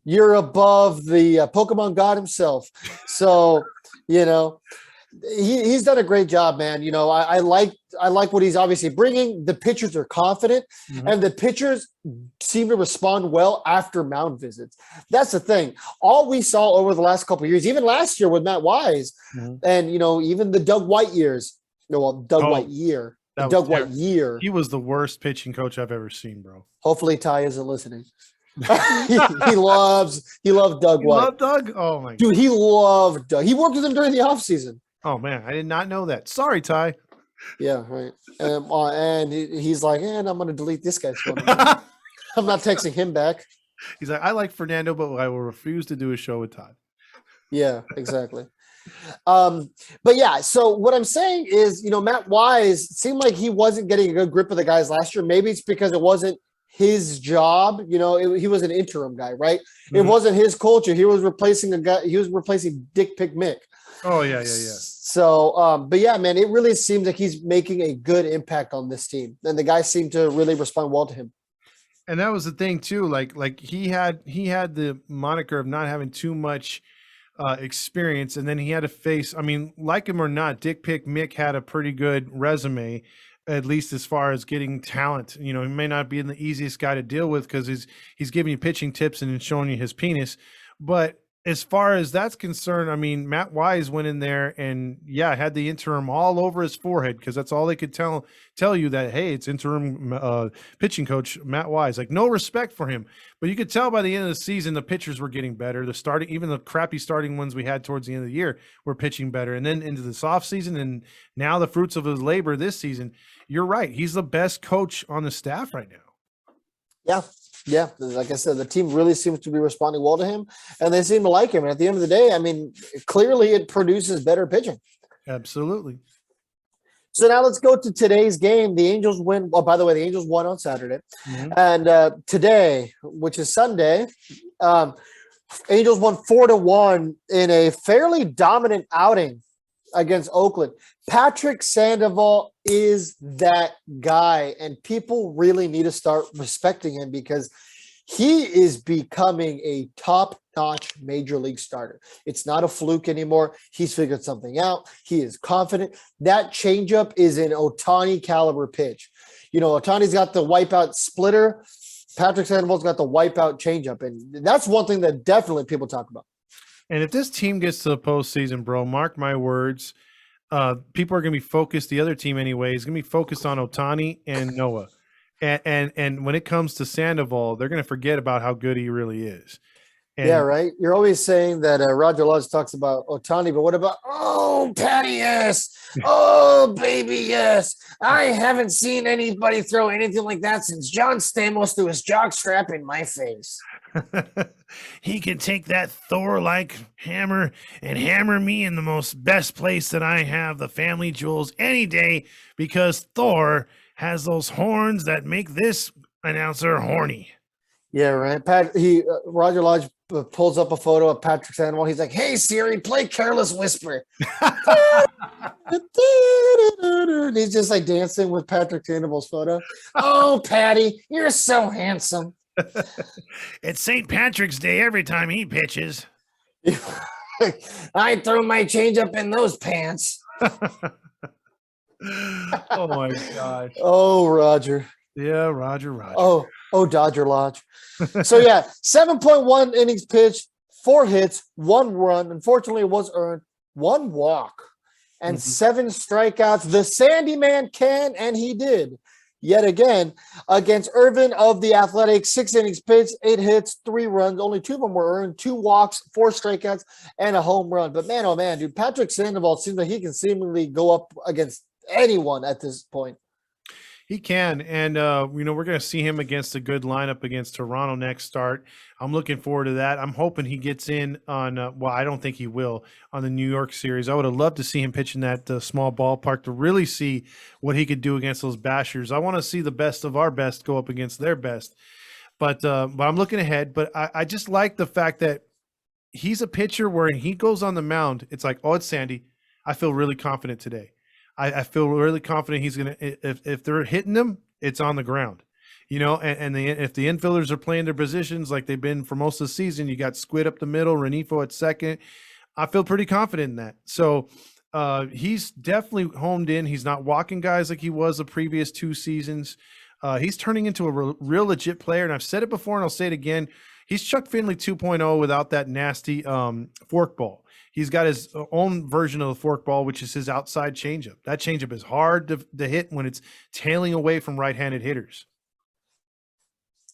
You're above the Pokemon God himself. So, you know, he's done a great job, man. You know, I like what he's obviously bringing. The pitchers are confident, and the pitchers seem to respond well after mound visits. That's the thing. All we saw over the last couple of years, even last year with Matt Wise, and you know, even the Doug White years. No, well, White year. Doug White year. He was the worst pitching coach I've ever seen, bro. Hopefully, Ty isn't listening. he loved Doug White. Love Doug? Oh my dude, he loved Doug. He worked with him during the offseason. Oh man, I did not know that. Sorry, Ty. Yeah, right. And he's like, and I'm going to delete this guy's phone number. I'm not texting him back. He's like, I like Fernando, but I will refuse to do a show with Todd. Yeah, exactly. But yeah, so what I'm saying is, you know, Matt Wise seemed like he wasn't getting a good grip of the guys last year. Maybe it's because it wasn't his job. You know, he was an interim guy, right? It wasn't his culture. He was replacing a guy. He was replacing Dick Pick Mick. Oh yeah. So, but yeah, man, it really seems like he's making a good impact on this team, and the guys seem to really respond well to him. And that was the thing too. Like he had the moniker of not having too much experience, and then he had to face. I mean, like him or not, Dick Pick Mick had a pretty good resume, at least as far as getting talent. You know, he may not be the easiest guy to deal with because he's giving you pitching tips and showing you his penis, but as far as that's concerned, I mean, Matt Wise went in there and had the interim all over his forehead because that's all they could tell you that, hey, it's interim pitching coach Matt Wise. Like, no respect for him. But you could tell by the end of the season, the pitchers were getting better. Even the crappy starting ones we had towards the end of the year were pitching better. And then into this offseason and now the fruits of his labor this season, you're right. He's the best coach on the staff right now. Yeah, like I said, the team really seems to be responding well to him, and they seem to like him. And at the end of the day, I mean, clearly it produces better pitching. Absolutely. So now let's go to today's game. The Angels win. Well, by the way, the Angels won on Saturday. And today, which is Sunday, Angels won 4-1 in a fairly dominant outing against Oakland. Patrick Sandoval is that guy, and people really need to start respecting him because he is becoming a top-notch major league starter. It's not a fluke anymore. He's figured something out. He is confident. That changeup is an Ohtani caliber pitch. You know, Ohtani's got the wipeout splitter. Patrick Sandoval's got the wipeout changeup, and that's one thing that definitely people talk about. And if this team gets to the postseason, bro, mark my words, people are going to be focused. The other team, anyway, is going to be focused on Ohtani and Noah. And when it comes to Sandoval, they're going to forget about how good he really is. And yeah, right. You're always saying that Roger Lodge talks about Ohtani, but what about, oh, Patty, yes. Oh, baby, yes. I haven't seen anybody throw anything like that since John Stamos threw his jockstrap in my face. He can take that Thor-like hammer and hammer me in the most best place that I have, the family jewels, any day, because Thor has those horns that make this announcer horny. Yeah, right. Roger Lodge pulls up a photo of Patrick Sandoval. He's like, "Hey Siri, play Careless Whisper." He's just like dancing with Patrick Sandoval's photo. Oh, Patty, you're so handsome. It's St. Patrick's Day every time he pitches. I throw my change up in those pants. Oh my gosh. Oh, Roger. Yeah, Roger. Oh, Dodger Lodge. So yeah, 7.1 innings pitched, 4 hits, 1 run. Unfortunately, it was earned, 1 walk, and 7 strikeouts. The Sandy Man can, and he did. Yet again, against Irvin of the Athletics, 6 innings pitched, 8 hits, 3 runs. Only 2 of them were earned, 2 walks, 4 strikeouts, and a home run. But man, oh man, dude, Patrick Sandoval seems like he can seemingly go up against anyone at this point. He can, and we're going to see him against a good lineup against Toronto next start. I'm looking forward to that. I'm hoping he gets in on. I don't think he will on the New York series. I would have loved to see him pitch in that small ballpark to really see what he could do against those bashers. I want to see the best of our best go up against their best, but I'm looking ahead. But I just like the fact that he's a pitcher where he goes on the mound. It's like, oh, it's Sandy. I feel really confident today. I feel really confident he's going to, if they're hitting him, it's on the ground, and if the infielders are playing their positions like they've been for most of the season, you got Squid up the middle, Renifo at second. I feel pretty confident in that. So he's definitely homed in. He's not walking guys like he was the previous 2 seasons. He's turning into a real legit player. And I've said it before and I'll say it again. He's Chuck Finley 2.0 without that nasty forkball. He's got his own version of the forkball, which is his outside changeup. That changeup is hard to hit when it's tailing away from right-handed hitters.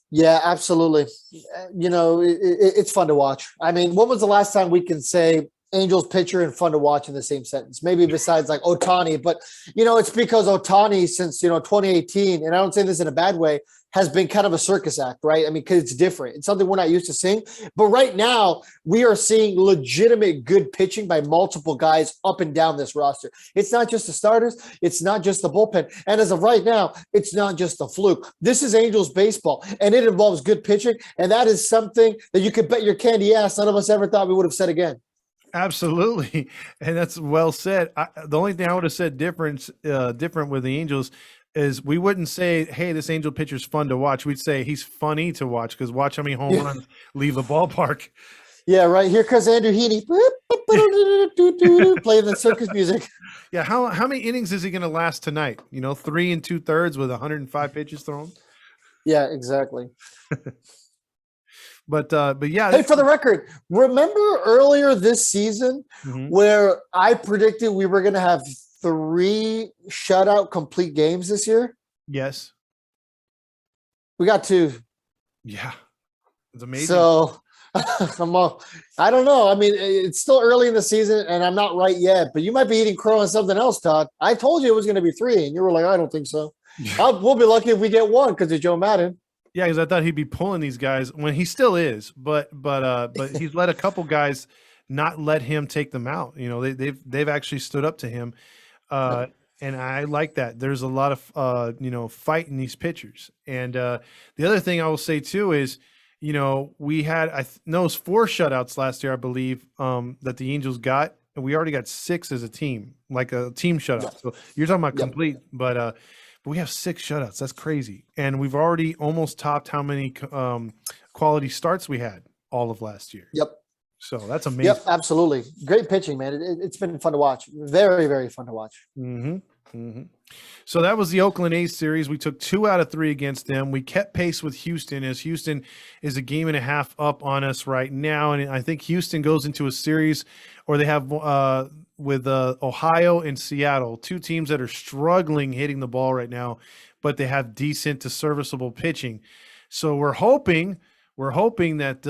Yeah, absolutely. It's fun to watch. I mean, when was the last time we can say Angels pitcher and fun to watch in the same sentence? Maybe besides like Ohtani, but it's because Ohtani since 2018, and I don't say this in a bad way, has been kind of a circus act, right? I mean, because it's different. It's something we're not used to seeing. But right now, we are seeing legitimate good pitching by multiple guys up and down this roster. It's not just the starters. It's not just the bullpen. And as of right now, it's not just a fluke. This is Angels baseball, and it involves good pitching. And that is something that you could bet your candy ass none of us ever thought we would have said again. Absolutely. And that's well said. The only thing I would have said different with the Angels is we wouldn't say, hey, this Angel pitcher's fun to watch. We'd say he's funny to watch because watch how many home runs leave the ballpark. Yeah, right. Here comes Andrew Heaney. Playing the circus music. Yeah, how many innings is he going to last tonight? 3 2/3 with 105 pitches thrown? Yeah, exactly. But yeah. Hey, for the record, remember earlier this season where I predicted we were going to have 3 shutout complete games this year? Yes. We got 2. Yeah. It's amazing. So I don't know. I mean, it's still early in the season and I'm not right yet, but you might be eating crow on something else, Todd. I told you it was going to be 3 and you were like, I don't think so. We'll be lucky if we get 1 because of Joe Madden. Yeah, because I thought he'd be pulling these guys when he still is, but he's let a couple guys not let him take them out. They've actually stood up to him. And I like that. There's a lot of, fight in these pitchers. And the other thing I will say too is, we had, it was 4 shutouts last year, I believe, that the Angels got, and we already got 6 as a team, like a team shutout. So you're talking about complete, but we have 6 shutouts. That's crazy. And we've already almost topped how many quality starts we had all of last year. Yep. So that's amazing. Yep, absolutely. Great pitching, man. It's been fun to watch. Very, very fun to watch. So that was the Oakland A's series. We took 2 out of 3 against them. We kept pace with Houston, as Houston is a game and a half up on us right now. And I think Houston goes into a series, or they have with Ohio and Seattle, 2 teams that are struggling hitting the ball right now, but they have decent to serviceable pitching. So we're hoping that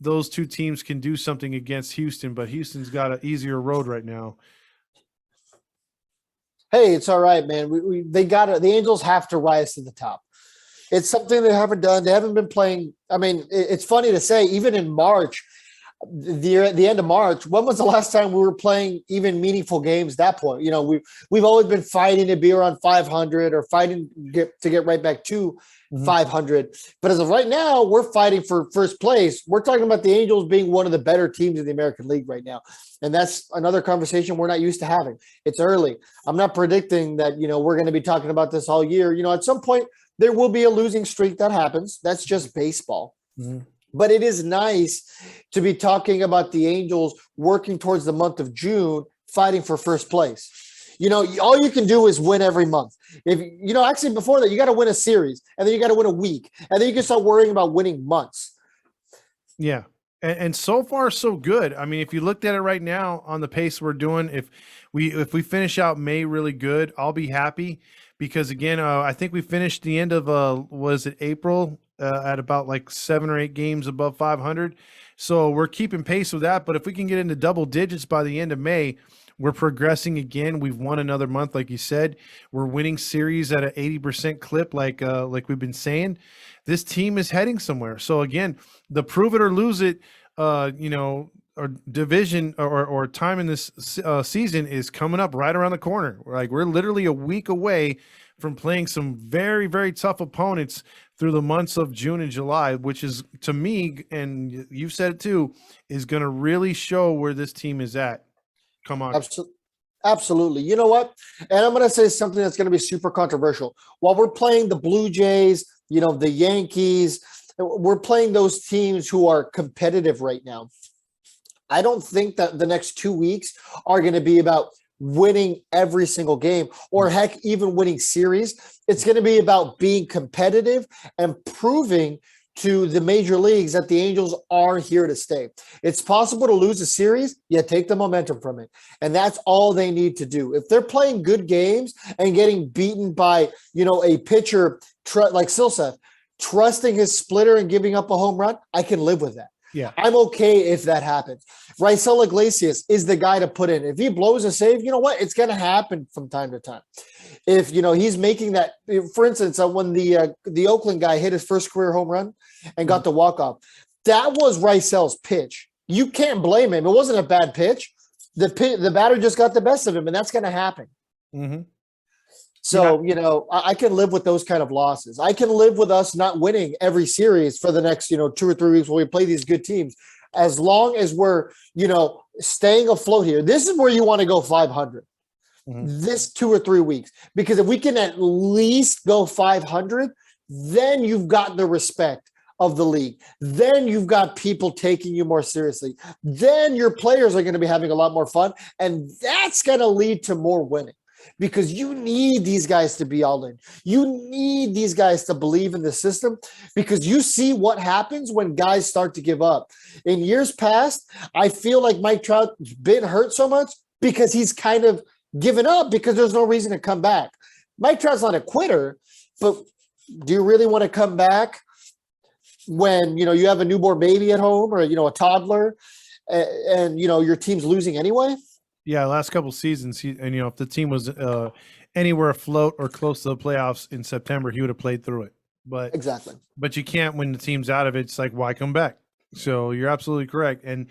those 2 teams can do something against Houston, but Houston's got an easier road right now. Hey, it's all right, man. The Angels have to rise to the top. It's something they haven't done. They haven't been playing. I mean, it's funny to say, even in March, the end of March, when was the last time we were playing even meaningful games at that point? We've always been fighting to be around 500 or fighting to get right back to 500. But as of right now, we're fighting for first place. We're talking about the Angels being one of the better teams in the American League right now. And that's another conversation we're not used to having. It's early. I'm not predicting that, we're going to be talking about this all year. At some point, There will be a losing streak that happens. That's just baseball. Mhm. But it is nice to be talking about the Angels working towards the month of June, fighting for first place. All you can do is win every month. Actually before that, you got to win a series, and then you got to win a week, and then you can start worrying about winning months. Yeah. And so far so good. I mean, if you looked at it right now on the pace we're doing, if we finish out May really good, I'll be happy because again, I think we finished the end of was it April at about like 7 or 8 games above 500. So we're keeping pace with that, but if we can get into double digits by the end of May, we're progressing again. We've won another month, like you said. We're winning series at an 80% clip, like we've been saying. This team is heading somewhere. So again, the prove it or lose it, or division or time in this season is coming up right around the corner. We're literally a week away from playing some very, very tough opponents through the months of June and July, which is, to me, and you've said it too, is going to really show where this team is at. Come on. Absolutely. You know what? And I'm going to say something that's going to be super controversial. While we're playing the Blue Jays, the Yankees, we're playing those teams who are competitive right now. I don't think that the next 2 weeks are going to be about winning every single game or heck, even winning series. It's going to be about being competitive and proving to the major leagues that the Angels are here to stay. It's possible to lose a series, yet take the momentum from it. And that's all they need to do. If they're playing good games and getting beaten by, a pitcher like Silseth, trusting his splitter and giving up a home run, I can live with that. Yeah. I'm okay if that happens. Raisel Iglesias is the guy to put in. If he blows a save, you know what? It's going to happen from time to time. If, he's making that, for instance, when the Oakland guy hit his first career home run and got the walk-off, that was Raisel's pitch. You can't blame him. It wasn't a bad pitch. The batter just got the best of him, and that's going to happen. Mm-hmm. So, I can live with those kind of losses. I can live with us not winning every series for the next, 2 or 3 weeks when we play these good teams, as long as we're, staying afloat here. This is where you want to go 500 this 2 or 3 weeks, because if we can at least go 500, then you've got the respect of the league. Then you've got people taking you more seriously. Then your players are going to be having a lot more fun, and that's going to lead to more winning. Because you need these guys to be all in. You need these guys to believe in the system, because you see what happens when guys start to give up. In years past, I feel like Mike Trout's been hurt so much because he's kind of given up because there's no reason to come back. Mike Trout's not a quitter, but do you really want to come back when, you have a newborn baby at home or, a toddler and your team's losing anyway? Yeah, last couple seasons, if the team was anywhere afloat or close to the playoffs in September, he would have played through it. But exactly. But you can't when the team's out of it. It's like, why come back? So you're absolutely correct. And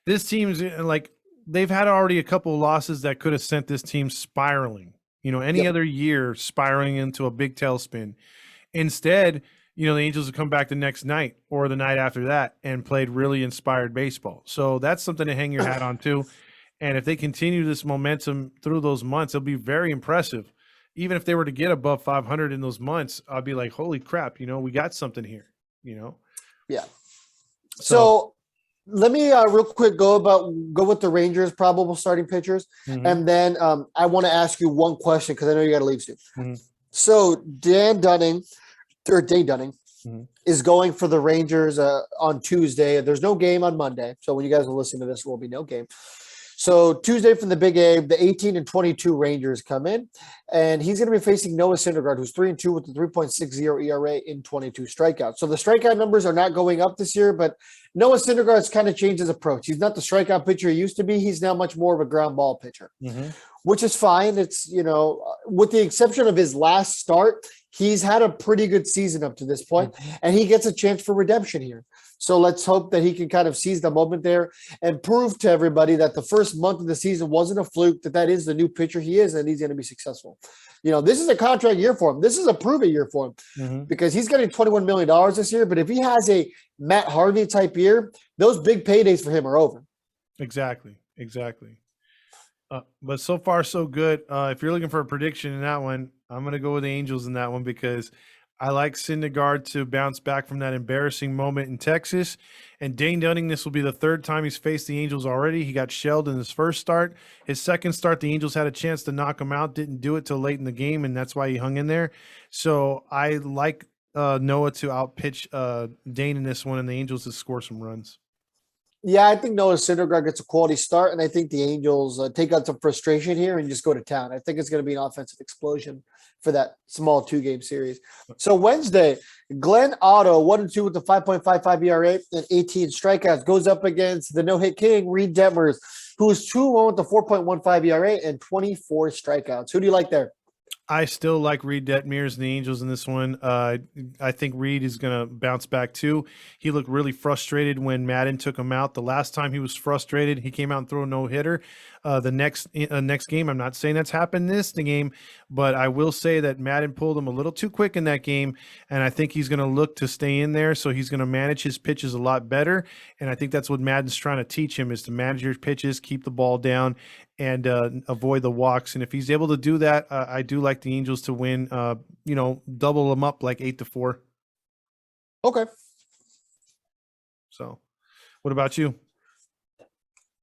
this team's they've had already a couple of losses that could have sent this team spiraling. Any other year spiraling into a big tailspin. Instead, the Angels have come back the next night or the night after that and played really inspired baseball. So that's something to hang your hat on too. And if they continue this momentum through those months, it'll be very impressive. Even if they were to get above 500 in those months, I'd be like, holy crap, we got something here, Yeah. So let me real quick go with the Rangers' probable starting pitchers. Mm-hmm. And then I want to ask you one question because I know you got to leave soon. Mm-hmm. So Dane Dunning mm-hmm. is going for the Rangers on Tuesday. There's no game on Monday. So when you guys are listening to this, there will be no game. So Tuesday from the Big A, the 18 and 22 Rangers come in, and he's going to be facing Noah Syndergaard, who's 3-2 with a 3.60 ERA in 22 strikeouts. So the strikeout numbers are not going up this year, but Noah Syndergaard's kind of changed his approach. He's not the strikeout pitcher he used to be. He's now much more of a ground ball pitcher, mm-hmm. which is fine. It's, with the exception of his last start, he's had a pretty good season up to this point, mm-hmm. and he gets a chance for redemption here. So let's hope that he can kind of seize the moment there and prove to everybody that the first month of the season wasn't a fluke, that is the new pitcher he is, and he's going to be successful. This is a contract year for him. This is a prove-it year for him mm-hmm. because he's getting $21 million this year. But if he has a Matt Harvey type year, those big paydays for him are over. Exactly. But so far, so good. If you're looking for a prediction in that one, I'm going to go with the Angels in that one because I like Syndergaard to bounce back from that embarrassing moment in Texas. And Dane Dunning, this will be the third time he's faced the Angels already. He got shelled in his first start. His second start, the Angels had a chance to knock him out, didn't do it till late in the game, and that's why he hung in there. So I like Noah to outpitch Dane in this one, and the Angels to score some runs. Yeah, I think Noah Syndergaard gets a quality start, and I think the Angels take out some frustration here and just go to town. I think it's going to be an offensive explosion for that small 2-game series. So Wednesday, Glenn Otto, 1-2 with the 5.55 ERA and 18 strikeouts, goes up against the no-hit king, Reed Detmers, who is 2-1 with the 4.15 ERA and 24 strikeouts. Who do you like there? I still like Reed Detmers and the Angels in this one. I think Reed is going to bounce back too. He looked really frustrated when Madden took him out. The last time he was frustrated, he came out and threw a no-hitter. The next game, I'm not saying that's happened this game, but I will say that Madden pulled him a little too quick in that game, and I think he's going to look to stay in there, so he's going to manage his pitches a lot better, and I think that's what Madden's trying to teach him is to manage your pitches, keep the ball down, and avoid the walks. And if he's able to do that, I do like the Angels to win, double them up like 8-4. Okay. So what about you?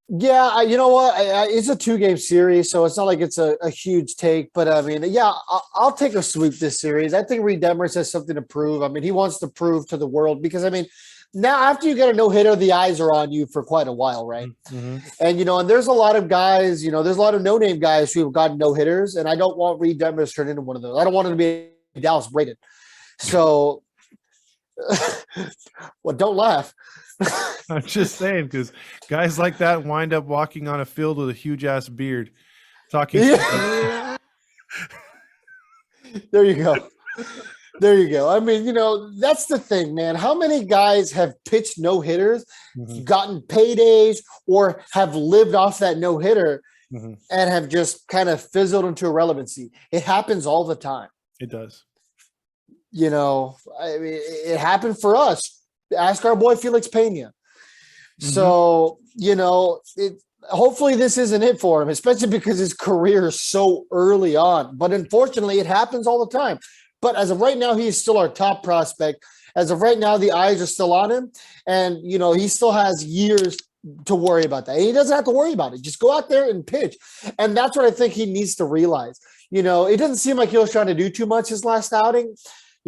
Yeah, you know what? It's a 2-game series, so it's not like it's a huge take. But, I mean, yeah, I'll take a sweep this series. I think Reed Detmers has something to prove. I mean, he wants to prove to the world because, I mean, now after you get a no-hitter, the eyes are on you for quite a while, right? Mm-hmm. And, and there's a lot of guys, there's a lot of no-name guys who have gotten no-hitters, and I don't want Reed Detmers to turn into one of those. I don't want him to be Dallas Braden. So, well, don't laugh. I'm just saying because guys like that wind up walking on a field with a huge ass beard, talking. Yeah. There you go. There you go. I mean, that's the thing, man. How many guys have pitched no hitters, gotten paydays, or have lived off that no hitter and have just kind of fizzled into irrelevancy? It happens all the time. It does. I mean, it happened for us. Ask our boy Felix Pena. So, hopefully this isn't it for him, especially because his career is so early on. But unfortunately, it happens all the time. But as of right now, he's still our top prospect. As of right now, the eyes are still on him. And, he still has years to worry about that. And he doesn't have to worry about it. Just go out there and pitch. And that's what I think he needs to realize. It doesn't seem like he was trying to do too much his last outing.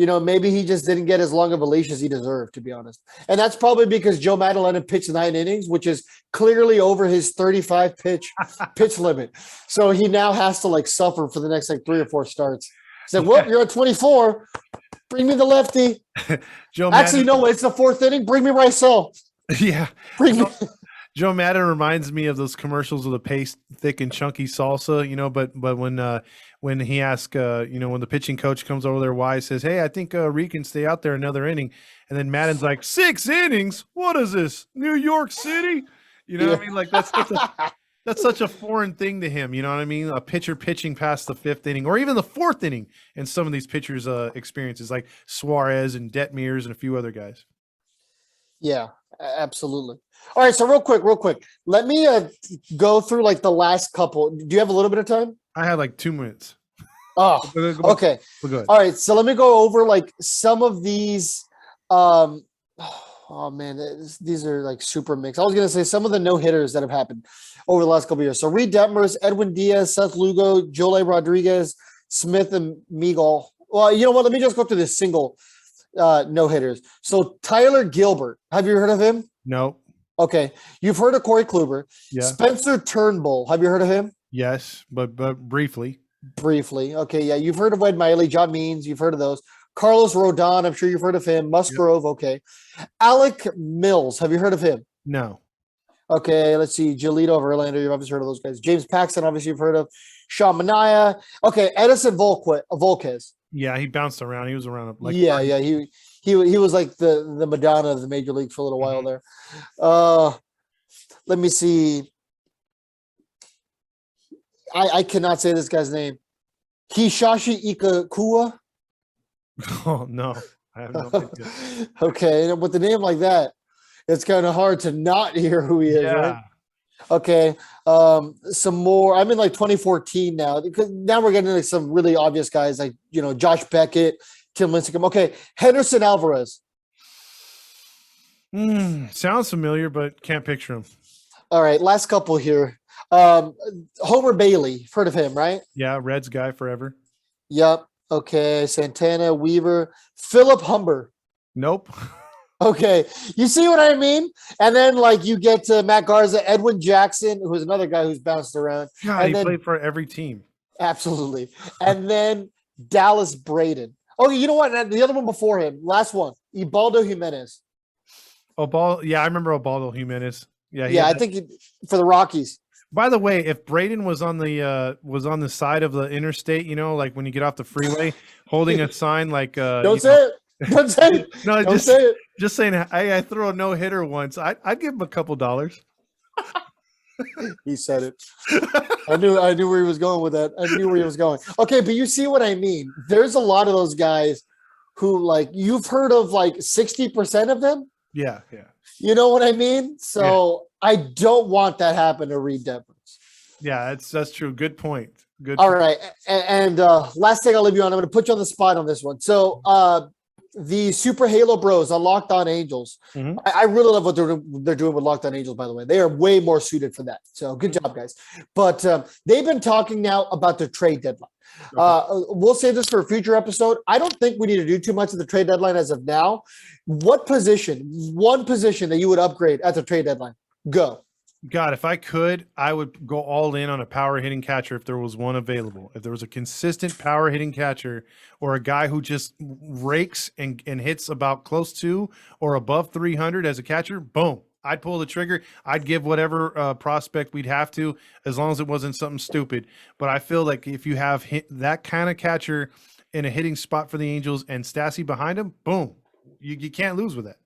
Maybe he just didn't get as long of a leash as he deserved, to be honest. And that's probably because Joe Madden let him pitch 9 innings, which is clearly over his 35 pitch limit. So he now has to suffer for the next 3 or 4 starts. He said, well, you're at 24. Bring me the lefty. Joe Actually, Madden, no, it's the 4th inning. Bring me Rysel. Yeah. Bring me. Joe Madden reminds me of those commercials with the paste thick and chunky salsa, but when he asks, when the pitching coach comes over there, Wise says, hey, I think Reed can stay out there another inning. And then Madden's like, 6 innings? What is this? New York City? What I mean? Like that's such a foreign thing to him. You know what I mean? A pitcher pitching past the 5th inning or even the 4th inning in some of these pitchers' experiences like Suarez and Detmers and a few other guys. Yeah, absolutely. All right, so real quick. Let me go through the last couple. Do you have a little bit of time? I had 2 minutes. Oh, okay. Good. All right, so let me go over some of these. Oh man, these are super mixed. I was gonna say some of the no hitters that have happened over the last couple of years. So Reed Detmers, Edwin Diaz, Seth Lugo, Joel Rodriguez, Smith, and Miguel. Well, you know what? Let me just go through this single no hitters. So Tyler Gilbert, have you heard of him? No. Okay, you've heard of Corey Kluber. Yeah. Spencer Turnbull, have you heard of him? Yes, but briefly. Briefly. Okay, yeah, you've heard of Wade Miley, John Means, you've heard of those. Carlos Rodon, I'm sure you've heard of him. Musgrove, yep. Okay. Alec Mills, have you heard of him? No. Okay, let's see. Giolito, Verlander, you've obviously heard of those guys. James Paxton, obviously you've heard of. Sean Manaea. Okay, Edison Volquez. Yeah, he bounced around. He was around. He was like the Madonna of the major leagues for a little while there. Let me see. I cannot say this guy's name. Hishashi Ikakua. Oh no, I have no idea. Okay, and with the name like that, it's kind of hard to not hear who he is, right? Okay. Some more. I'm in like 2014 now because now we're getting into some really obvious guys like, Josh Beckett, Tim Lincecum. Okay. Henderson Alvarez. Sounds familiar, but can't picture him. All right. Last couple here. Homer Bailey. Heard of him, right? Yeah, Reds guy forever. Yep. Okay. Santana, Weaver, Philip Humber. Nope. Okay. You see what I mean? And then like you get to Matt Garza, Edwin Jackson, who's another guy who's bounced around. God, And he then played for every team. absolutely. And then Dallas Braden. Okay, you know what? And the other one before him, last one, Ibaldo Jimenez. Yeah, I remember Obaldo Jimenez. Yeah, Yeah, I think for the Rockies. By the way, if Braden was on the side of the interstate, like when you get off the freeway, holding a sign like Don't say it. Don't say it. No, Don't say it. just saying. I threw a no hitter once. I'd give him a couple dollars. He said it. I knew where he was going with that. I knew where he was going. Okay, but you see what I mean? There's a lot of those guys who like you've heard of like 60% of them. Yeah. You know what I mean? So I don't want that happen to Reed Devers. Yeah, that's true. Good point. Good. All right. And last thing I'll leave you on, I'm going to put you on the spot on this one. So the Super Halo Bros on Locked On Angels. Mhm. I really love what they're doing with Locked On Angels, by the way. They are way more suited for that. So good job, guys. But they've been talking now about the trade deadline. Okay. We'll save this for a future episode. I don't think we need to do too much of the trade deadline as of now. One position that you would upgrade at the trade deadline? Go. God, if I could, I would go all in on a power hitting catcher if there was one available. If there was a consistent power hitting catcher or a guy who just rakes and hits about close to or above 300 as a catcher, boom, I'd pull the trigger. I'd give whatever prospect we'd have to, as long as it wasn't something stupid. But I feel like if you have that kind of catcher in a hitting spot for the Angels and Stassi behind him, boom, you can't lose with that.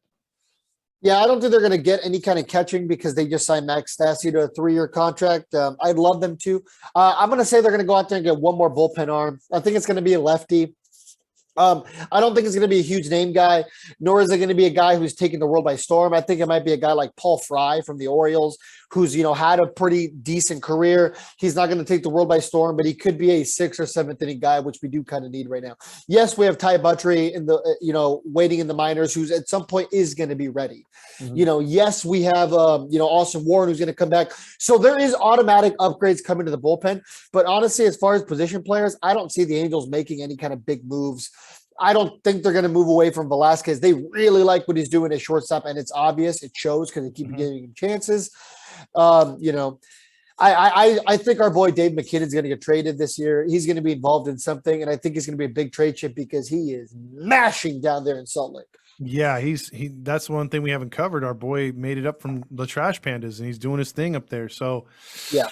Yeah, I don't think they're going to get any kind of catching because they just signed Max Stassi to a 3-year contract. I'd love them to. I'm going to say they're going to go out there and get one more bullpen arm. I think it's going to be a lefty. I don't think it's going to be a huge name guy, nor is it going to be a guy who's taking the world by storm. I think it might be a guy like Paul Fry from the Orioles, who's, had a pretty decent career. He's not going to take the world by storm, but he could be a 6th or 7th inning guy, which we do kind of need right now. Yes, we have Ty Buttrey in the, waiting in the minors, who's at some point is going to be ready. Mm-hmm. Yes, we have, Austin Warren, who's going to come back. So there is automatic upgrades coming to the bullpen. But honestly, as far as position players, I don't see the Angels making any kind of big moves. I don't think they're going to move away from Velasquez. They really like what he's doing at shortstop, and it's obvious. It shows because they keep giving him chances. I think our boy Dave McKinnon's going to get traded this year. He's going to be involved in something, and I think he's going to be a big trade chip because he is mashing down there in Salt Lake. Yeah, that's one thing we haven't covered. Our boy made it up from the Trash Pandas, and he's doing his thing up there. So, yeah.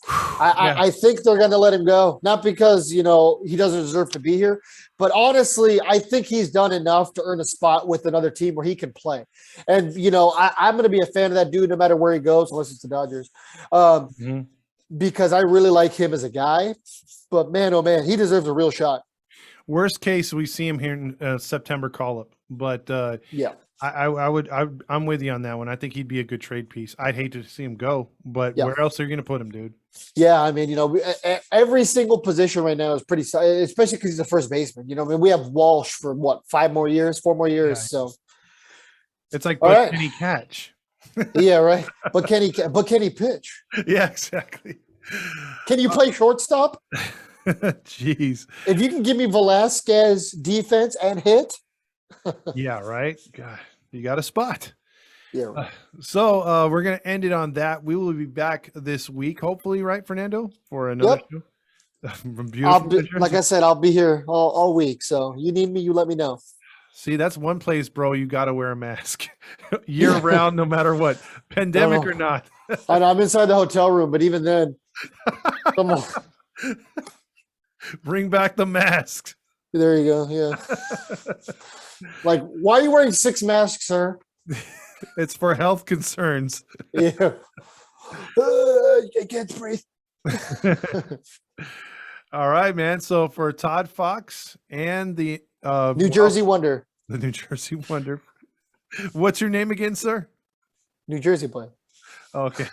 I think they're going to let him go, not because, he doesn't deserve to be here, but honestly, I think he's done enough to earn a spot with another team where he can play. And, I'm going to be a fan of that dude no matter where he goes, unless it's the Dodgers, because I really like him as a guy. But, man, oh, man, he deserves a real shot. Worst case, we see him here in September call-up. But, yeah. I'm with you on that one. I think he'd be a good trade piece. I'd hate to see him go, but where else are you going to put him, dude? Yeah, I mean, every single position right now is pretty, especially because he's a first baseman. We have Walsh for 4 more years. Yeah. So it's like, but can he catch? Yeah, right. But can he pitch? Yeah, exactly. Can you play shortstop? Jeez. If you can give me Velasquez defense and hit. Yeah, right. God, you got a spot. Yeah. Right. So we're gonna end it on that. We will be back this week, hopefully, right, Fernando, for another show. From beautiful. Like I said, I'll be here all week. So you need me, you let me know. See, that's one place, bro. You got to wear a mask year round, no matter what, pandemic or not. I know I'm inside the hotel room, but even then, come on. Bring back the masks. There you go. Yeah. Like, why are you wearing 6 masks, sir? It's for health concerns. Yeah. I can't breathe. All right, man. So for Todd Fox and the New Jersey Wonder. The New Jersey Wonder. What's your name again, sir? New Jersey boy. Okay.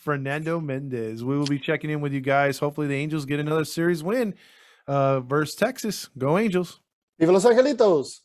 Fernando Mendez. We will be checking in with you guys. Hopefully the Angels get another series win versus Texas. Go Angels. Viva los Angelitos.